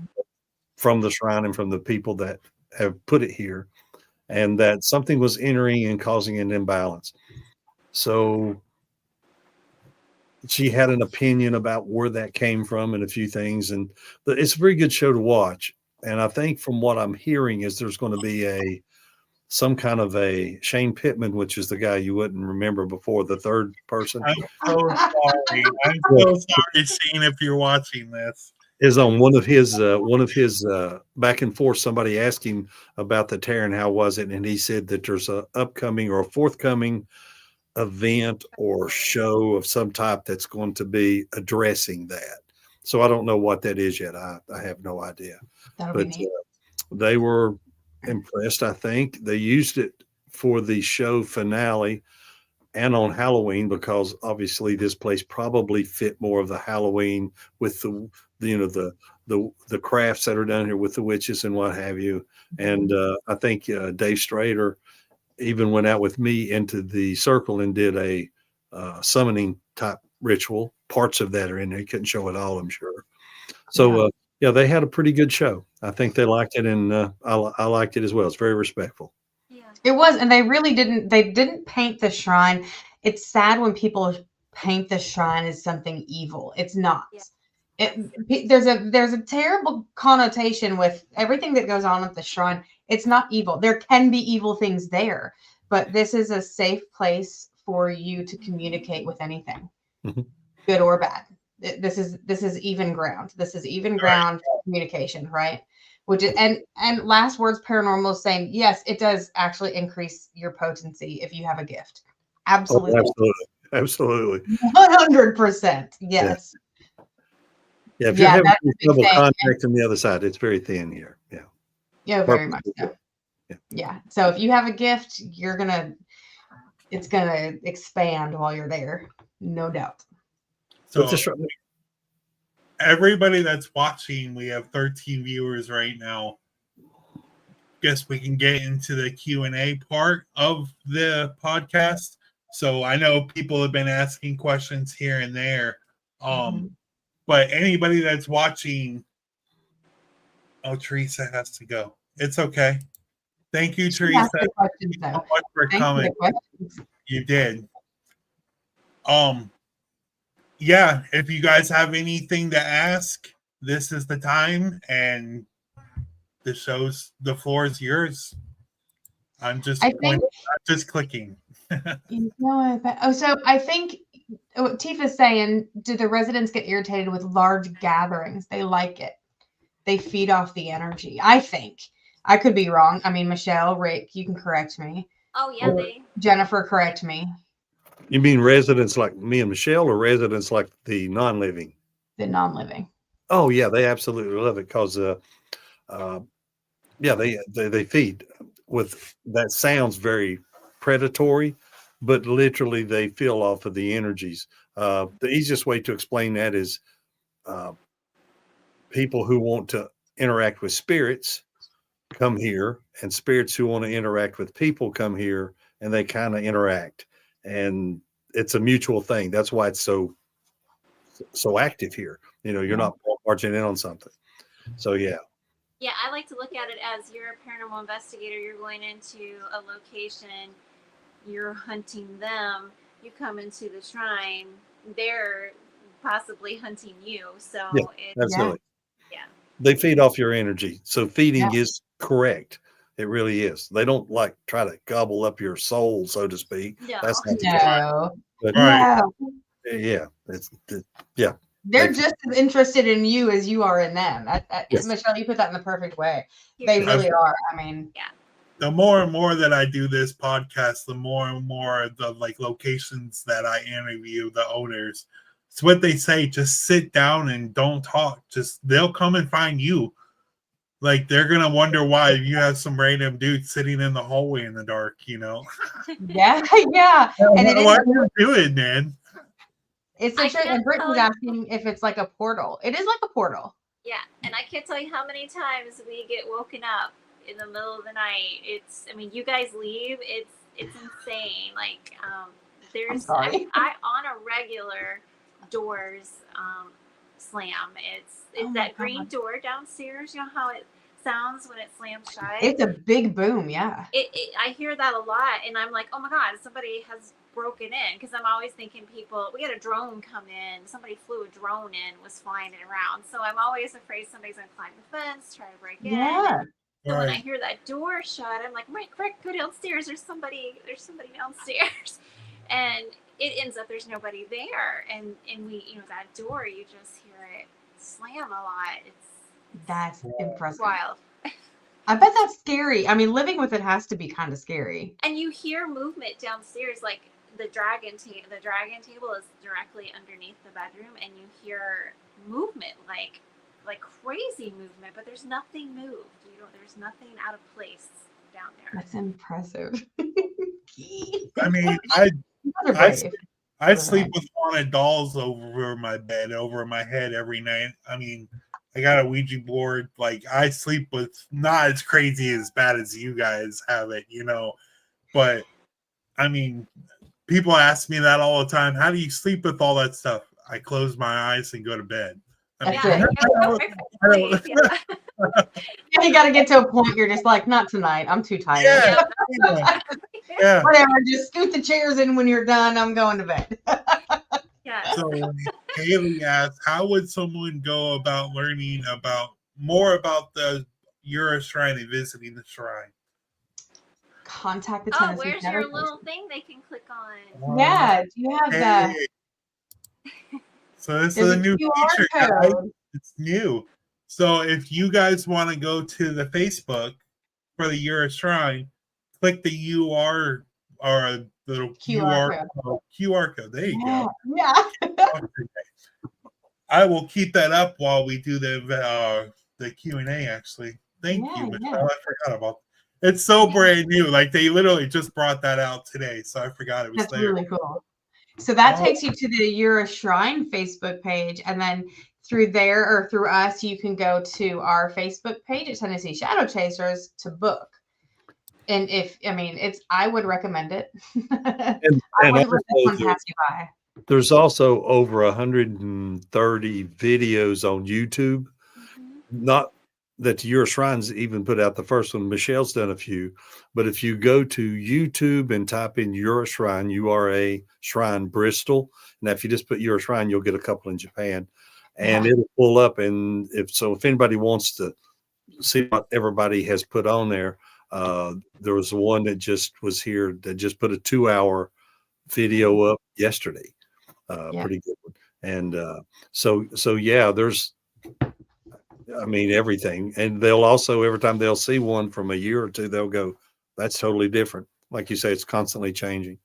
S3: from the shrine and from the people that have put it here, and that something was entering and causing an imbalance. So she had an opinion about where that came from and a few things, and it's a very good show to watch. And I think from what I'm hearing is there's going to be some kind of a Shane Pittman, which is the guy you wouldn't remember before, the third person.
S1: I'm so sorry. I'm so sorry, Shane, if you're watching this.
S3: Is on one of his back and forth. Somebody asked him about the tear and how was it, and he said that there's a upcoming or a forthcoming event or show of some type that's going to be addressing that. So I don't know what that is yet. I have no idea. But they were impressed. I think they used it for the show finale and on Halloween, because obviously this place probably fit more of the Halloween with the crafts that are done here with the witches and what have you. And I think Dave Strader even went out with me into the circle and did a summoning type ritual. Parts of that are in there. He couldn't show it all, I'm sure. So yeah, they had a pretty good show. I think they liked it, and I liked it as well. It's very respectful.
S2: It was, and they really didn't paint the shrine. It's sad when people paint the shrine as something evil. It's not. There's a terrible connotation with everything that goes on at the shrine. It's not evil. There can be evil things there, but this is a safe place for you to communicate with anything, good or bad. This is even ground. This is even ground communication, right? Which is, and last words paranormal is saying, yes, it does actually increase your potency if you have a gift. Absolutely.
S3: Oh, absolutely.
S2: 100%. Yes.
S3: Yeah. If you're having double contact on the other side, it's very thin here. Yeah.
S2: Yeah, very much so. Yeah. So if you have a gift, it's gonna expand while you're there. No doubt.
S1: So everybody that's watching, we have 13 viewers right now. Guess we can get into the Q&A part of the podcast. So I know people have been asking questions here and there. But anybody that's watching, Teresa has to go. It's okay. Thank you, Teresa. Thank you so much for coming. You did. Yeah, if you guys have anything to ask, this is the time, and the floor is yours. I'm just clicking.
S2: So I think what Tifa's saying, do the residents get irritated with large gatherings? They like it. They feed off the energy. I think. I could be wrong. I mean, Michelle, Rick, you can correct me.
S5: Oh, yeah.
S2: Jennifer, correct me.
S3: You mean residents like me and Michelle, or residents like the non-living?
S2: The non-living.
S3: Oh yeah, they absolutely love it because they feed with that. Sounds very predatory, but literally they feel off of the energies. The easiest way to explain that is people who want to interact with spirits come here, and spirits who want to interact with people come here, and they kind of interact. And it's a mutual thing. That's why it's so active here. You're not marching in on something. So yeah.
S5: Yeah, I like to look at it as you're a paranormal investigator. You're going into a location. You're hunting them. You come into the shrine. they're possibly hunting you. So
S3: Yeah,
S5: it's
S3: absolutely.
S5: yeah.
S3: They feed off your energy. So feeding
S2: Yeah.
S3: is correct. It really is. They don't like try to gobble up your soul, so to speak.
S5: No.
S3: That's not the case.
S2: No.
S3: But
S1: Right.
S2: No.
S3: yeah, yeah.
S2: They're
S3: They-
S2: just as interested in you as you are in them.
S3: Yes.
S2: Michelle, you put that in the perfect way. They
S5: You're-
S2: really are. I mean,
S1: The more and more that I do this podcast, the more and more the like locations that I interview the owners. It's what they say. Just sit down and don't talk. Just they'll come and find you. Like they're gonna wonder why you have some random dude sitting in the hallway in the dark. You know,
S2: yeah, yeah. And it
S1: what
S2: is,
S1: are you doing, man?
S2: it's
S5: I
S2: a trick.
S5: can't
S2: And Britt
S5: tell
S2: was
S5: you-
S2: asking if it's like a portal. It is like a portal.
S5: Yeah, and I can't tell you how many times we get woken up in the middle of the night. I mean, you guys leave. It's insane. Like, there's
S2: sorry.
S5: I on a regular doors slam. It's
S2: Oh my
S5: that green
S2: God.
S5: door downstairs. You know how it sounds when it slams shut.
S2: It's a big boom. Yeah.
S5: I hear that a lot, and I'm like, oh my God, somebody has broken in, because I'm always thinking we had a drone come in, somebody flew a drone in, was flying it around, so I'm always afraid somebody's gonna climb the fence, try to break in.
S2: Yeah.
S5: So when I
S1: Right.
S5: hear that door shut, I'm like, Rick, go downstairs. There's somebody downstairs, and it ends up there's nobody there, and we, that door, you just hear it slam a lot. It's
S2: That's impressive.
S5: wild.
S2: I bet that's scary. I mean, living with it has to be kind of scary.
S5: And you hear movement downstairs, like the dragon table is directly underneath the bedroom, and you hear movement, like crazy movement, but there's nothing moved. There's nothing out of place down there.
S2: That's impressive.
S1: I mean,
S2: You're
S1: I
S2: brave.
S1: I sleep with haunted dolls over my bed, over my head every night. I mean, I got a Ouija board. Like, I sleep with not as crazy as bad as you guys have it, But I mean, people ask me that all the time. How do you sleep with all that stuff? I close my eyes and go to bed. I mean,
S2: Yeah, you got to get to a point you're just like, not tonight. I'm too tired.
S1: Yeah.
S2: Whatever. Just scoot the chairs in when you're done. I'm going to bed.
S1: So Haley asked, how would someone go about learning more about the Ura Shrine and visiting the shrine?
S2: Contact the
S5: Oh,
S2: Tennessee
S5: where's
S2: Shadow
S5: your
S2: Coast.
S5: little thing they can click on?
S2: Yeah, do you have the?
S1: So this
S2: There's
S1: is
S2: a
S1: a new
S2: QR
S1: feature, guys.
S2: code.
S1: It's new. So if you guys want to go to the Facebook for the Ura Shrine, click the UR or the QR code. There you go.
S2: Yeah.
S1: I will keep that up while we do the Q&A. Actually, thank you, Michelle. I forgot about. It's so brand new. Like they literally just brought that out today, so I forgot it was
S2: That's
S1: there.
S2: really cool. So that takes you to the Ura Shrine Facebook page, and then through there or through us, you can go to our Facebook page at Tennessee Shadow Chasers to book. And I would recommend it. I wouldn't let this one pass you by.
S3: There's also over 130 videos on YouTube. Not that the Ura Shrines even put out the first one. Michelle's done a few. But if you go to YouTube and type in Ura Shrine, URA Shrine Bristol, and if you just put Ura Shrine, you'll get a couple in Japan. And it'll pull up. And if anybody wants to see what everybody has put on there, there was one that just was here that just put a 2-hour video up yesterday. Pretty good one. And so yeah, there's everything. And they'll also, every time they'll see one from a year or two, they'll go, that's totally different. Like you say, it's constantly changing.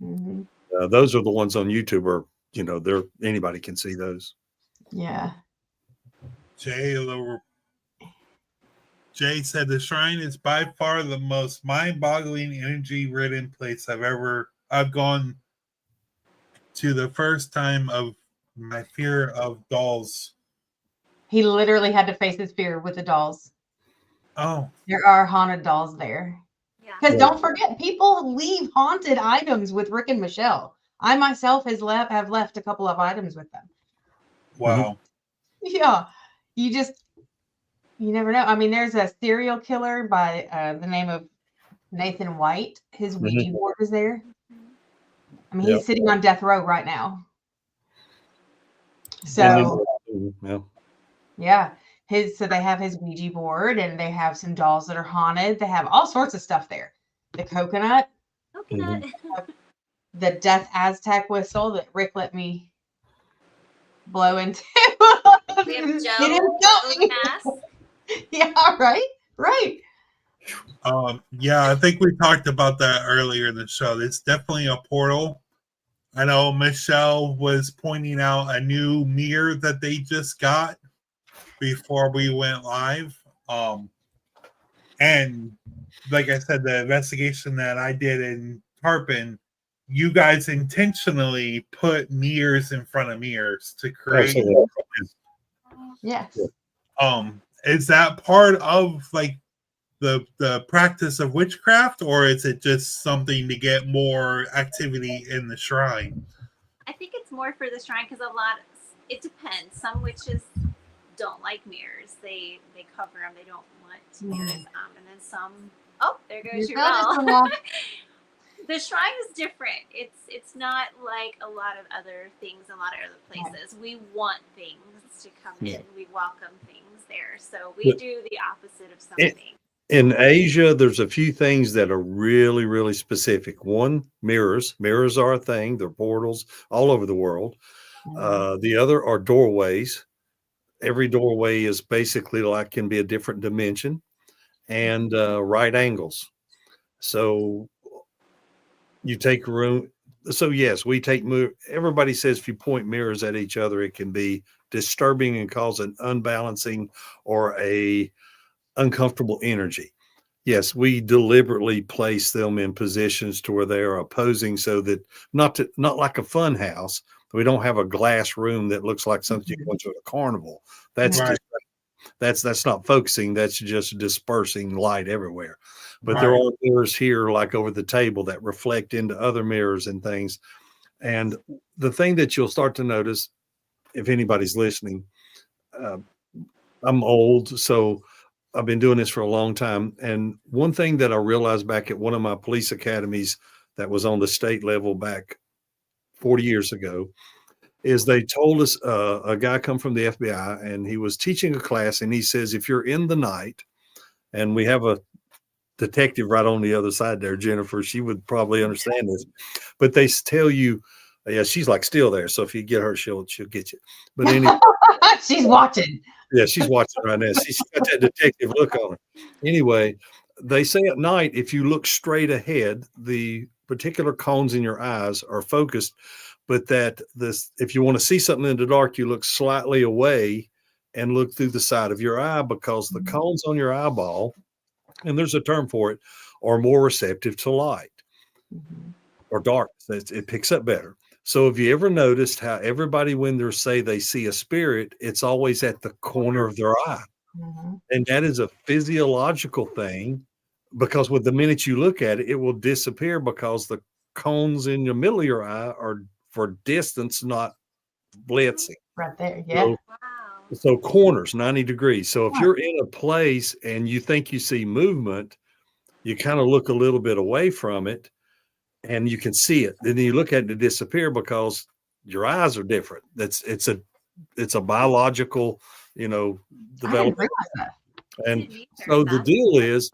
S2: Mm-hmm.
S3: Those are the ones on YouTube, or anybody can see those.
S2: Yeah.
S1: Jay said the shrine is by far the most mind-boggling, energy-ridden place I've gone to. The first time of my fear of dolls.
S2: He literally had to face his fear with the dolls.
S1: Oh.
S2: There are haunted dolls there. Because don't forget, people leave haunted items with Rick and Michelle. I myself have left a couple of items with them.
S1: Wow.
S2: Yeah. You never know. I mean, there's a serial killer by the name of Nathan White. His Ouija board is there. I mean, he's sitting on death row right now. So
S3: Yeah.
S2: yeah, so they have his Ouija board, and they have some dolls that are haunted. They have all sorts of stuff there. The coconut,
S5: Coconut.
S2: the Death Aztec whistle that Rick let me blow into.
S5: We have
S2: He
S5: Joe,
S2: didn't tell
S5: Joe's
S2: me.
S5: mask.
S2: Yeah, right.
S1: Yeah, I think we talked about that earlier in the show. It's definitely a portal. I know Michelle was pointing out a new mirror that they just got before we went live. And like I said, the investigation that I did in Tarpon, you guys intentionally put mirrors in front of mirrors to create.
S2: Yes.
S1: Is that part of like the practice of witchcraft, or is it just something to get more activity in the shrine?
S5: I think it's more for the shrine because it depends. Some witches don't like mirrors. They cover them. They don't want mirrors. And then some. Oh, there goes your bell. The shrine is different. It's not like a lot of other things, a lot of other places. We want things to come in. We welcome things there. So we do the opposite of something.
S3: In Asia, there's a few things that are really, really specific. One, mirrors. Mirrors are a thing. They're portals all over the world. The other are doorways. Every doorway is basically like can be a different dimension, and right angles. So you take a room. So yes, we take. Everybody says if you point mirrors at each other, it can be disturbing and cause an unbalancing or a uncomfortable energy. Yes, we deliberately place them in positions to where they are opposing, so that not like a fun house. We don't have a glass room that looks like something you go to a carnival. That's
S1: Right.
S3: that's not focusing. That's just dispersing light everywhere. But
S1: Right.
S3: there are mirrors here, like over the table, that reflect into other mirrors and things. And the thing that you'll start to notice, if anybody's listening, I'm old, so I've been doing this for a long time. And one thing that I realized back at one of my police academies that was on the state level back 40 years ago is they told us a guy come from the FBI, and he was teaching a class, and he says, if you're in the night, and we have a detective right on the other side there, Jennifer, she would probably understand this, but they tell you, yeah, she's like still there. So if you get her, she'll get you. But anyway,
S2: she's watching.
S3: Yeah, she's watching right now. She's got that detective look on her. Anyway, they say at night, if you look straight ahead, the particular cones in your eyes are focused, but that if you want to see something in the dark, you look slightly away and look through the side of your eye, because the cones on your eyeball, and there's a term for it, are more receptive to light or darkness. It picks up better. So have you ever noticed how everybody, when they say they see a spirit, it's always at the corner of their eye? And that is a physiological thing, because with the minute you look at it, it will disappear, because the cones in the middle of your eye are for distance, not blitzing.
S2: Right there. Yeah.
S3: So corners, 90 degrees. So if you're in a place and you think you see movement, you kind of look a little bit away from it and you can see it. Then you look at it to disappear, because your eyes are different. It's a biological, development. And so the deal is,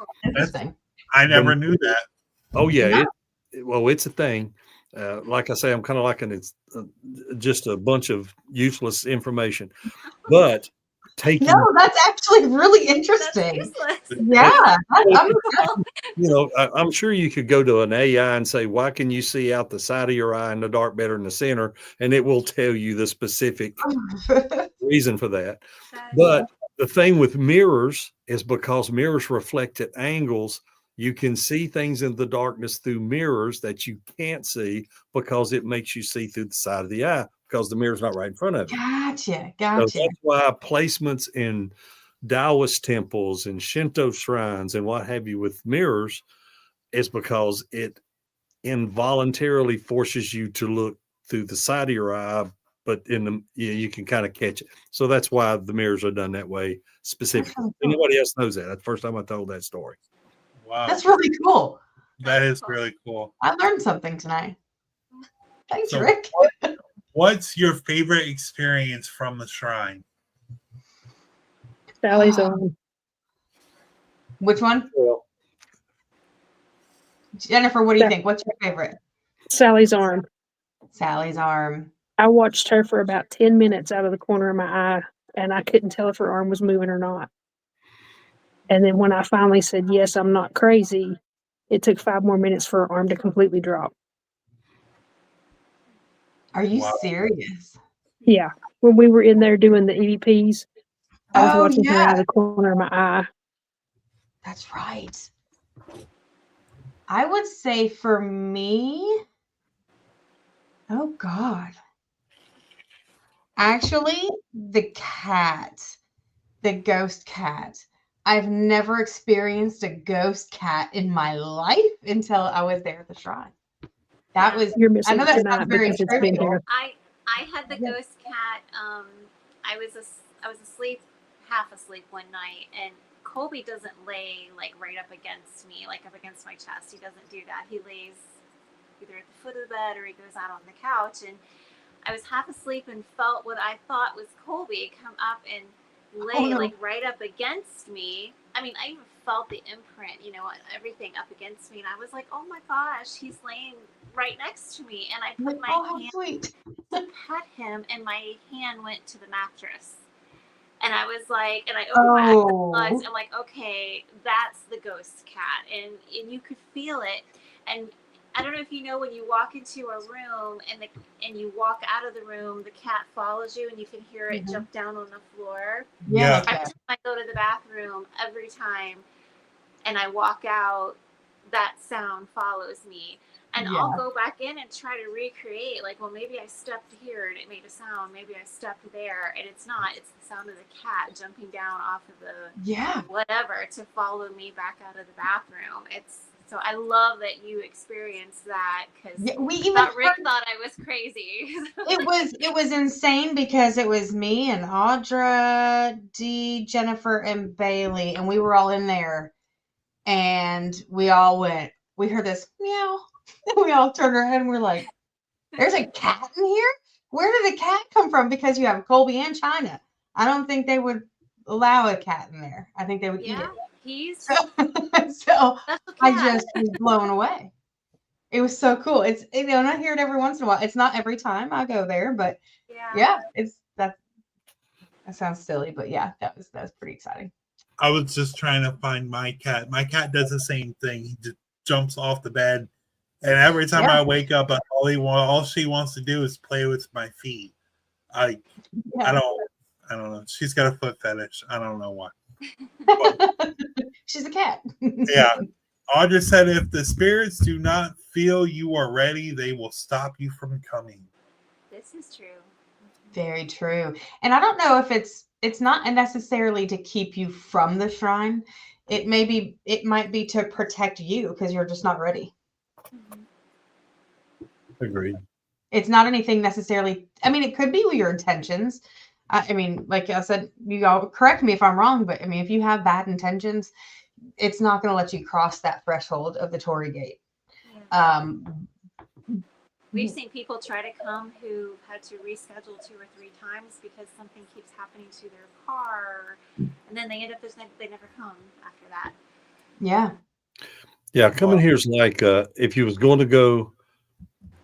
S1: I never knew that.
S3: Oh yeah. It's a thing. Like I say, I'm kind of liking it's just a bunch of useless information, but
S2: no, that's actually really interesting. Yeah.
S3: I'm sure you could go to an AI and say, why can you see out the side of your eye in the dark better than the center? And it will tell you the specific reason for that. But the thing with mirrors is, because mirrors reflect at angles, you can see things in the darkness through mirrors that you can't see, because it makes you see through the side of the eye, because the mirror's not right in front of you.
S2: Gotcha.
S3: So that's why placements in Taoist temples and Shinto shrines and what have you with mirrors is because it involuntarily forces you to look through the side of your eye, but you can kind of catch it. So that's why the mirrors are done that way specifically. Nobody else knows that. That's the first time I told that story.
S1: Wow.
S2: That's really cool.
S1: That is really cool.
S2: I learned something tonight. Thanks, Rick.
S1: What's your favorite experience from the shrine?
S4: Sally's on.
S2: Which one?
S3: Well,
S2: Jennifer, what do you think? What's your favorite?
S4: Sally's arm.
S2: Sally's arm.
S4: I watched her for about 10 minutes out of the corner of my eye, and I couldn't tell if her arm was moving or not. And then when I finally said, yes, I'm not crazy, it took 5 more minutes for her arm to completely drop.
S2: Are you serious?
S4: Yeah. When we were in there doing the EVPs, I was
S2: Oh,
S4: watching her out
S2: yeah.
S4: of the corner of my eye.
S2: That's right. I would say for me, oh God. Actually, the ghost cat. I've never experienced a ghost cat in my life until I was there at the shrine. That was,
S4: You're
S2: I
S4: missing
S2: know
S4: it
S2: that
S4: tonight
S2: sounds very
S4: because it's been
S2: trivial.
S4: here.
S5: I had the ghost cat. I was asleep, half asleep one night, and Colby doesn't lay like right up against me, like up against my chest. He doesn't do that. He lays either at the foot of the bed or he goes out on the couch. And I was half asleep and felt what I thought was Colby come up and lay like right up against me. I mean, I even felt the imprint, you know, everything up against me, and I was like, "Oh my gosh, he's laying right next to me!" And I put my hand to pet him, and my hand went to the mattress, and I was like, and I opened my eyes, and I'm like, "Okay, that's the ghost cat," and you could feel it, and I don't know if you know when you walk into a room and you walk out of the room, the cat follows you and you can hear it jump down on the floor.
S1: Yeah.
S5: Every time I go to the bathroom, every time, and I walk out, that sound follows me. And I'll go back in and try to recreate, like, well, maybe I stepped here and it made a sound. Maybe I stepped there, and it's not. It's the sound of the cat jumping down off of the whatever to follow me back out of the bathroom. So I love that you experienced that, because Rick thought I was crazy.
S2: It was insane because it was me and Audra, Dee, Jennifer, and Bailey, and we were all in there, and we heard this meow, and we all turned our head and we're like, "There's a cat in here? Where did the cat come from?" Because you have Colby and China. I don't think they would allow a cat in there. I think they would eat it. So I just was blown away. It was so cool. It's, you know, and I hear it every once in a while. It's not every time I go there, but that sounds silly, but yeah, that was pretty exciting.
S1: I was just trying to find my cat. My cat does the same thing. He just jumps off the bed, and every time I wake up, all she wants to do is play with my feet. I don't know. She's got a foot fetish. I don't know why.
S2: She's a cat.
S1: Yeah. Audra said, if the spirits do not feel you are ready, they will stop you from coming.
S5: This is true.
S2: Very true. And I don't know if it's not necessarily to keep you from the shrine. It might be to protect you because you're just not ready.
S3: Agreed.
S2: It's not anything necessarily. I mean, it could be with your intentions. I mean, like I said, you all correct me if I'm wrong, but I mean, if you have bad intentions, it's not going to let you cross that threshold of the Torii Gate.
S5: We've seen people try to come who had to reschedule 2 or 3 times because something keeps happening to their car, and then they end up they never come after that.
S2: Yeah.
S3: Yeah, coming here is like if you was going to go,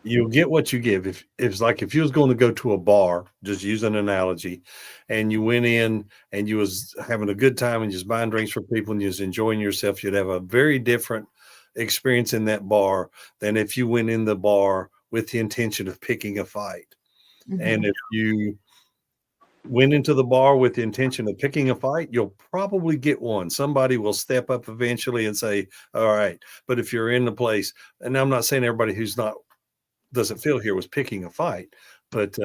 S3: you'll get what you give. If it's like if you was going to go to a bar, just use an analogy, and you went in and you was having a good time and just buying drinks for people and you was enjoying yourself, you'd have a very different experience in that bar than if you went in the bar with the intention of picking a fight. And if you went into the bar with the intention of picking a fight, you'll probably get one. Somebody will step up eventually and say, all right. But if you're in the place, and I'm not saying everybody who's not doesn't feel here was picking a fight, but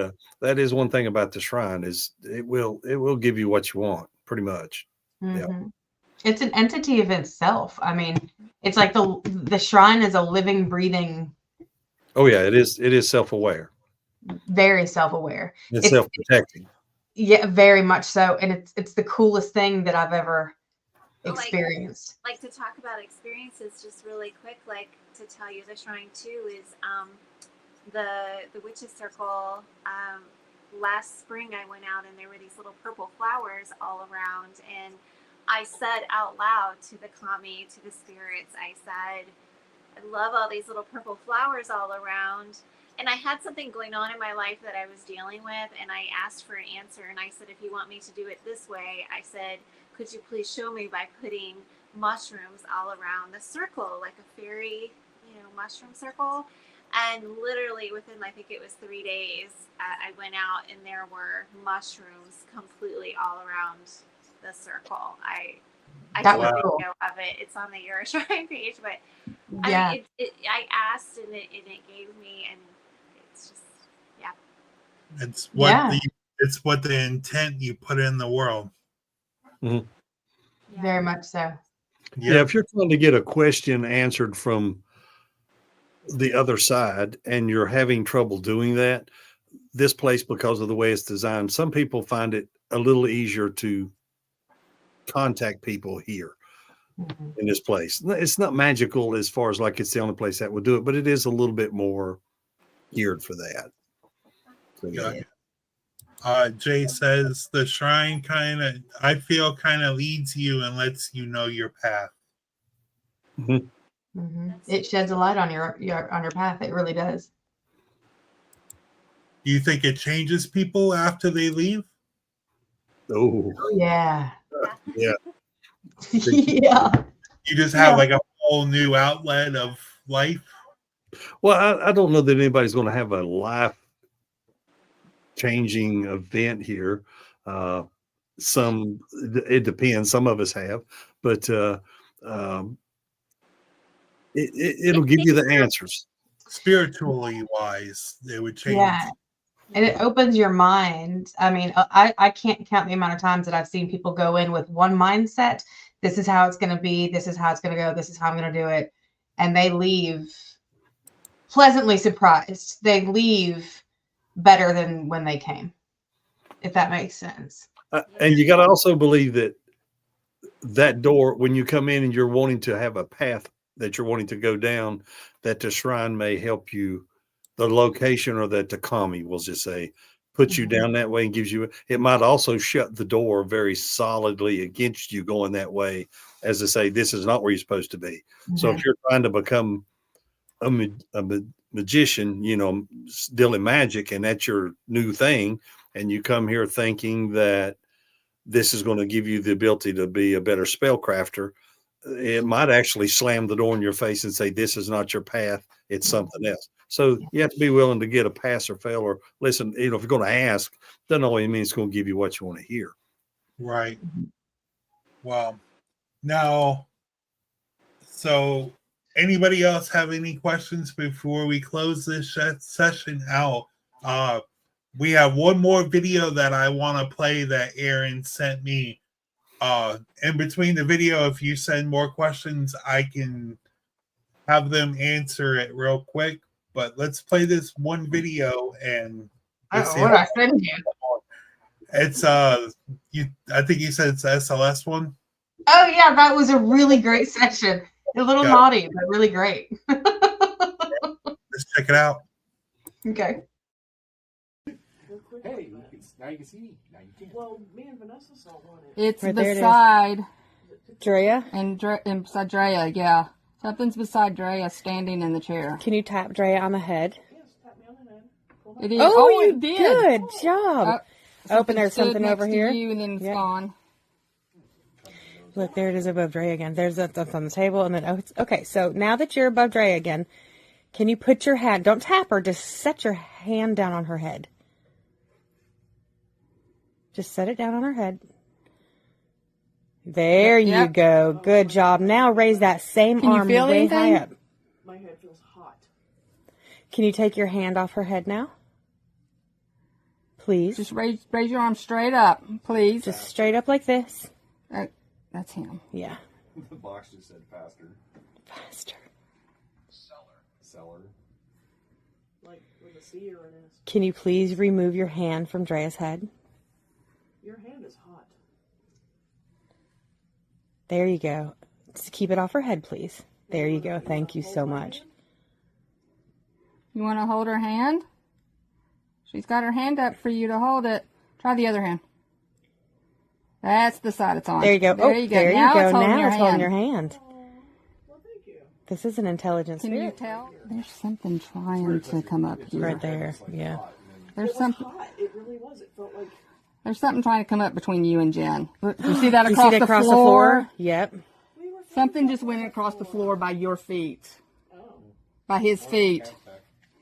S3: that is one thing about the shrine is it will give you what you want pretty much. Yeah.
S2: It's an entity of itself. I mean, it's like the shrine is a living, breathing.
S3: Oh yeah, it is self-aware.
S2: Very self-aware.
S3: It's self-protecting.
S2: Yeah, very much so. And it's the coolest thing that I've ever experienced.
S5: Like to talk about experiences just really quick, like to tell you the shrine too is the witches circle. Last spring I went out and there were these little purple flowers all around, and I said out loud to the kami, to the spirits, I said, I love all these little purple flowers all around. And I had something going on in my life that I was dealing with, and I asked for an answer, and I said, if you want me to do it this way, I said, could you please show me by putting mushrooms all around the circle, like a fairy, mushroom circle. And literally within, I think it was 3 days, I went out and there were mushrooms completely all around the circle. I
S2: That
S5: took
S2: was
S5: a
S2: cool.
S5: video of it. It's on the Ura Shrine page, but
S2: Yeah.
S5: I mean, I asked and it gave me, and it's just, yeah.
S1: It's what
S2: Yeah.
S1: it's what the intent you put in the world.
S3: Mhm.
S2: Very much so.
S3: Yeah, if you're trying to get a question answered from the other side and you're having trouble doing that, this place, because of the way it's designed, some people find it a little easier to contact people here in this place. It's not magical as far as like it's the only place that would do it, but it is a little bit more geared for that. So, yeah.
S1: Jay says the shrine I feel leads you and lets you know your path.
S2: It sheds a light on your path. It really does.
S1: Do you think it changes people after they leave?
S3: Oh,
S2: yeah.
S3: Yeah.
S2: Yeah.
S1: You just have like a whole new outlet of life.
S3: Well, I don't know that anybody's going to have a life changing event here. It depends. Some of us have, but it'll give you the answers.
S1: Spiritually wise, they would change.
S2: Yeah. And it opens your mind. I mean, I can't count the amount of times that I've seen people go in with one mindset. This is how it's going to be. This is how it's going to go. This is how I'm going to do it. And they leave pleasantly surprised. They leave better than when they came, if that makes sense.
S3: And you got to also believe that door, when you come in and you're wanting to have a path that you're wanting to go down, that the shrine may help you, the location, or that the kami will just say, put you down that way and gives you, it might also shut the door very solidly against you going that way, as to say, this is not where you're supposed to be. So if you're trying to become a magician, dealing magic, and that's your new thing, and you come here thinking that this is going to give you the ability to be a better spellcrafter, it might actually slam the door in your face and say, this is not your path. It's something else. So you have to be willing to get a pass or fail, or listen, if you're going to ask, doesn't always mean it's going to give you what you want to hear.
S1: Right. Well, now, so anybody else have any questions before we close this session out? We have one more video that I want to play that Aaron sent me. In between the video, if you send more questions, I can have them answer it real quick. But let's play this one video and let's see.
S2: What I send you?
S1: It's I think you said it's the SLS one.
S2: Oh yeah, that was a really great session. A little naughty, but really great.
S1: Let's check it out.
S2: Okay.
S11: Hey, now you can see. Now you can. Well, me and Vanessa saw one.
S8: It's
S11: Right there it is.
S8: beside
S6: Drea?
S8: and beside Drea, yeah. Something's beside Drea standing in the chair.
S6: Can you tap Drea on the head?
S8: It is.
S6: Oh, you
S8: it did.
S6: Good job. And there's
S8: stood
S6: something
S8: next
S6: over
S8: to
S6: here.
S8: You and then it's gone.
S6: Look, there it is above Drea again. There's that's on the table, and then okay. So now that you're above Drea again, can you put your hand? Don't tap her. Just set your hand down on her head. Just set it down on her head. There you go. Good job. Now raise that same
S8: Can you
S6: arm
S8: feel
S6: way
S8: anything?
S6: high up.
S11: My head feels hot.
S6: Can you take your hand off her head now? Please.
S8: Just raise your arm straight up, please.
S6: Just straight up like this.
S8: That's him.
S6: Yeah.
S10: The box just said faster.
S6: Faster.
S10: Seller.
S11: Like with a C or an S.
S6: Can you please remove your hand from Drea's head?
S11: Your hand is hot.
S6: There you go. Just keep it off her head, please. There you go. Thank you so much.
S8: You want to hold her hand? She's got her hand up for you to hold it. Try the other hand. That's the side it's on.
S6: There you go.
S8: There you go.
S6: There
S8: Now
S6: you go.
S8: it's holding
S6: Now
S8: your
S6: it's holding
S8: hand.
S6: your hand. This is an intelligent
S8: Can you
S6: spirit.
S8: tell? There's something trying to come up here.
S6: Right there. Yeah.
S8: There's something.
S11: It really was. It felt like.
S8: There's something trying to come up between you and Jen. Look, you see that
S6: You
S8: across,
S6: see that
S8: the,
S6: across
S8: floor?
S6: the floor? Yep.
S8: Something just went across the floor by your feet. By his feet.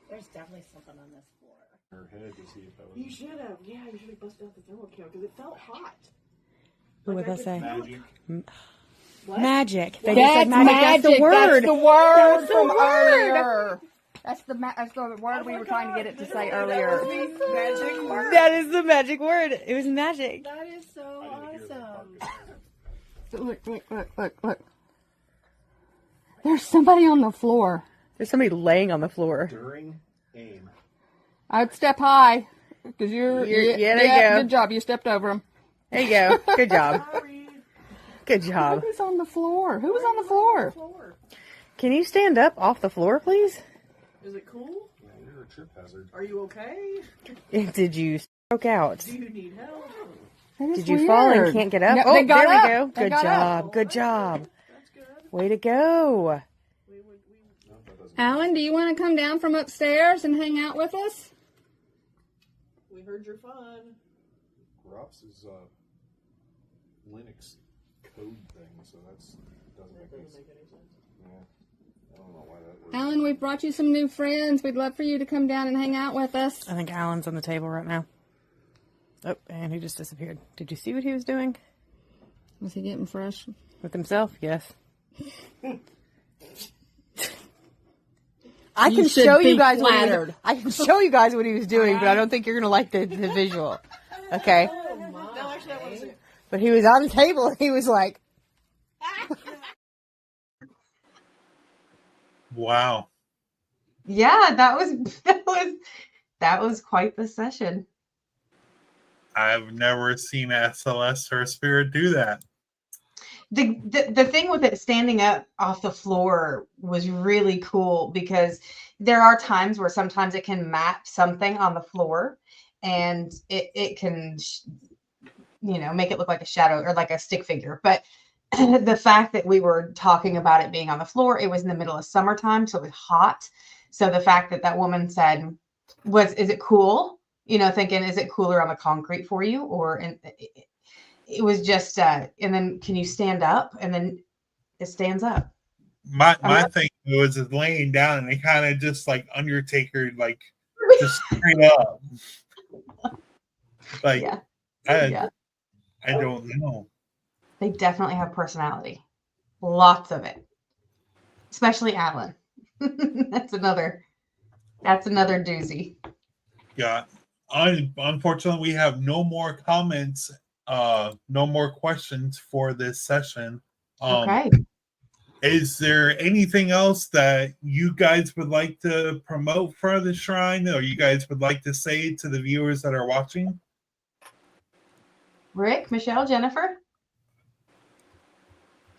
S6: There's definitely something on this floor.
S10: Her head to see if that was.
S11: You should have. Yeah, you should have busted out the thermal cam because it felt hot.
S6: What would
S11: I
S6: that say?
S10: Magic.
S11: What?
S6: Magic. They
S8: That's
S6: just said magic. That's the word.
S8: That's the word
S6: That's the
S8: from
S6: word.
S8: earlier. That's the word we were trying to get it to say earlier.
S11: Magic word.
S6: That is the magic word. It was magic.
S11: That is so awesome.
S8: Look. There's somebody on the floor.
S6: There's somebody laying on the floor.
S10: During aim.
S8: I'd step high because you're
S6: yeah, there you go.
S8: Good job. You stepped over him.
S6: There you go. Good job. Good job.
S8: Who's on the floor? Who was on the floor?
S6: Can you stand up off the floor, please?
S11: Is it cool?
S10: Yeah, you're a trip hazard.
S11: Are you okay?
S6: Did you stroke out?
S11: Do you need help?
S8: That is
S6: Did you fall and
S8: weird.
S6: can't get up?
S8: No,
S6: Oh,
S8: they got
S6: there we
S8: up.
S6: go.
S8: They
S6: Good
S8: got
S6: job.
S8: up.
S6: Good job.
S11: That's good.
S6: Way to go.
S8: Alan, do you want to come down from upstairs and hang out with us?
S11: We heard you're fun.
S10: Grups is Linux code thing, so that's doesn't make any sense. Yeah, I don't know why that works.
S8: Alan, we've brought you some new friends. We'd love for you to come down and hang out with us.
S6: I think Alan's on the table right now. Oh, and he just disappeared. Did you see what he was doing?
S8: Was he getting fresh?
S6: With himself? Yes. I
S8: You
S6: can
S8: should
S6: show
S8: be
S6: you guys
S8: flattered.
S6: I can show you guys what he was doing, but I don't think you're gonna like the visual. Okay.
S11: No, actually, I want to see it.
S6: But he was on the table and he was like,
S1: Wow.
S2: Yeah, that was quite the session.
S1: I've never seen SLS or Spirit do that.
S2: The thing with it standing up off the floor was really cool because there are times where sometimes it can map something on the floor and it can make it look like a shadow or like a stick figure. But the fact that we were talking about it being on the floor, it was in the middle of summertime, so it was hot. So the fact that woman said, is it cool? Thinking, is it cooler on the concrete for you? Or it was just, and then can you stand up? And then it stands up.
S1: My thing was laying down and it kind of just like Undertaker, like just straight up. Like,
S2: Yeah.
S1: I don't know.
S2: They definitely have personality. Lots of it. Especially Alan. That's another doozy.
S1: Yeah. Unfortunately, we have no more comments, no more questions for this session.
S2: Okay.
S1: Is there anything else that you guys would like to promote for the shrine, or you guys would like to say to the viewers that are watching?
S2: Rick, Michelle, Jennifer?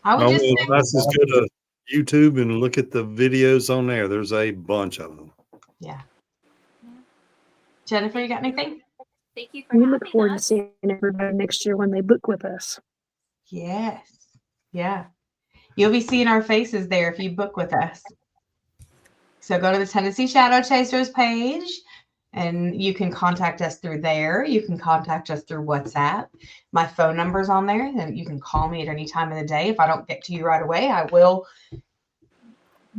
S2: I would just say,
S3: Let's just go to YouTube and look at the videos on there. There's a bunch of them.
S2: yeah. Jennifer, you got anything?
S5: Thank you for
S4: We
S5: having
S4: look forward to
S5: us.
S4: seeing everybody next year when they book with us.
S2: Yes. Yeah. You'll be seeing our faces there if you book with us. So go to the Tennessee Shadow Chasers page and you can contact us through there. You can contact us through WhatsApp. My phone number's on there, and you can call me at any time of the day. If I don't get to you right away, I will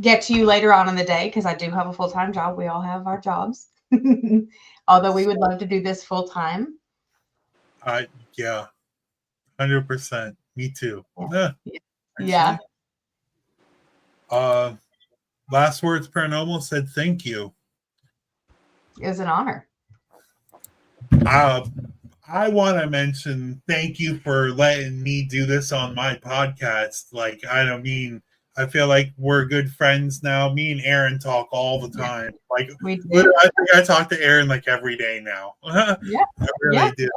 S2: get to you later on in the day because I do have a full-time job. We all have our jobs. Although we would love to do this full-time.
S1: Yeah, 100%. Me too.
S2: Yeah.
S1: Last Words Paranormal said thank you.
S2: It was an honor.
S1: I want to mention thank you for letting me do this on my podcast. Like, I feel like we're good friends now. Me and Aaron talk all the time. Like, literally, I think I talk to Aaron like every day now.
S2: Yeah.
S1: I really do.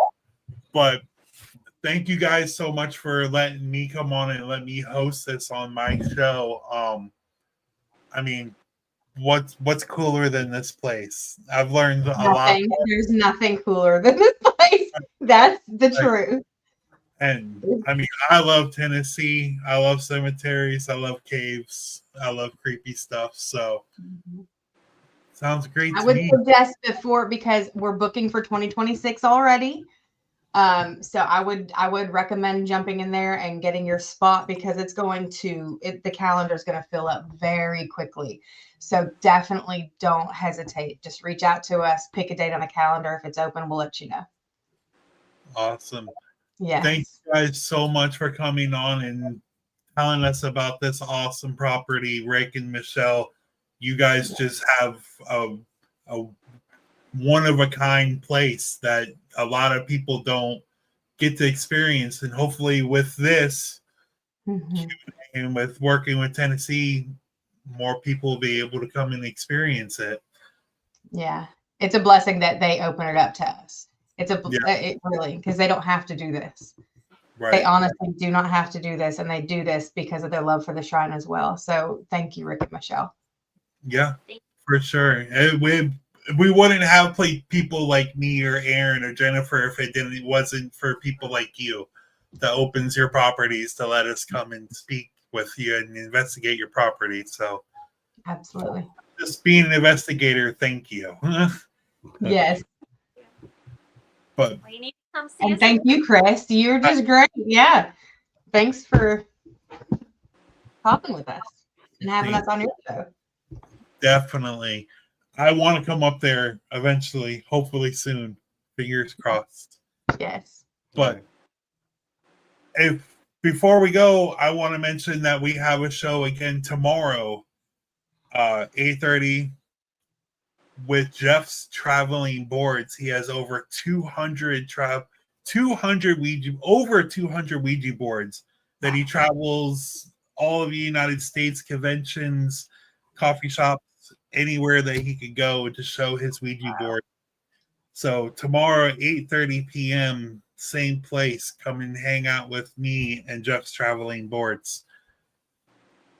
S1: But thank you guys so much for letting me come on and let me host this on my show. what's cooler than this place? I've learned a lot.
S2: Nothing. There's nothing cooler than this place. That's the truth.
S1: And I mean, I love Tennessee. I love cemeteries. I love caves. I love creepy stuff. So sounds great
S2: I
S1: to
S2: would
S1: me.
S2: suggest before, because we're booking for 2026 already. So I would recommend jumping in there and getting your spot, because it's going to the calendar is going to fill up very quickly. So definitely don't hesitate. Just reach out to us, pick a date on the calendar. If it's open, we'll let you know.
S1: Awesome.
S2: Yes.
S1: Thank you guys so much for coming on and telling us about this awesome property. Rick and Michelle, you guys just have a one of a kind place that a lot of people don't get to experience. And hopefully with this and with working with Tennessee, more people will be able to come and experience it.
S2: Yeah. It's a blessing that they open it up to us. It really, because they don't have to do this.
S1: Right.
S2: They honestly do not have to do this, and they do this because of their love for the shrine as well. So thank you, Rick and Michelle.
S1: Yeah, for sure. We wouldn't have people like me or Aaron or Jennifer if it wasn't for people like you that opens your properties to let us come and speak with you and investigate your property. So
S2: absolutely,
S1: just being an investigator, thank you.
S2: Yes.
S1: But
S5: you need to come see
S2: and
S5: us.
S2: thank you, Chris. You're just great. Yeah. Thanks for talking with us and having us on your show.
S1: Definitely. I want to come up there eventually, hopefully soon. Fingers crossed.
S2: Yes.
S1: But before we go, I want to mention that we have a show again tomorrow, 8:30, with Jeff's traveling boards. He has over 200 Ouija boards that he travels all of the United States, conventions, coffee shops, anywhere that he could go to show his Ouija board. So tomorrow, 8:30 p.m., same place. Come and hang out with me and Jeff's traveling boards.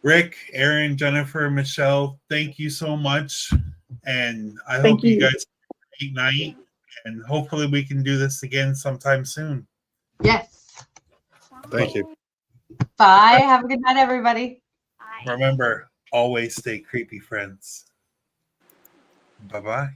S1: Rick, Aaron, Jennifer, Michelle, thank you so much. And I hope you guys have a great night. And hopefully we can do this again sometime soon.
S2: Yes.
S3: Thank you.
S2: Bye. Have a good night, everybody.
S1: Remember, always stay creepy, friends. Bye-bye.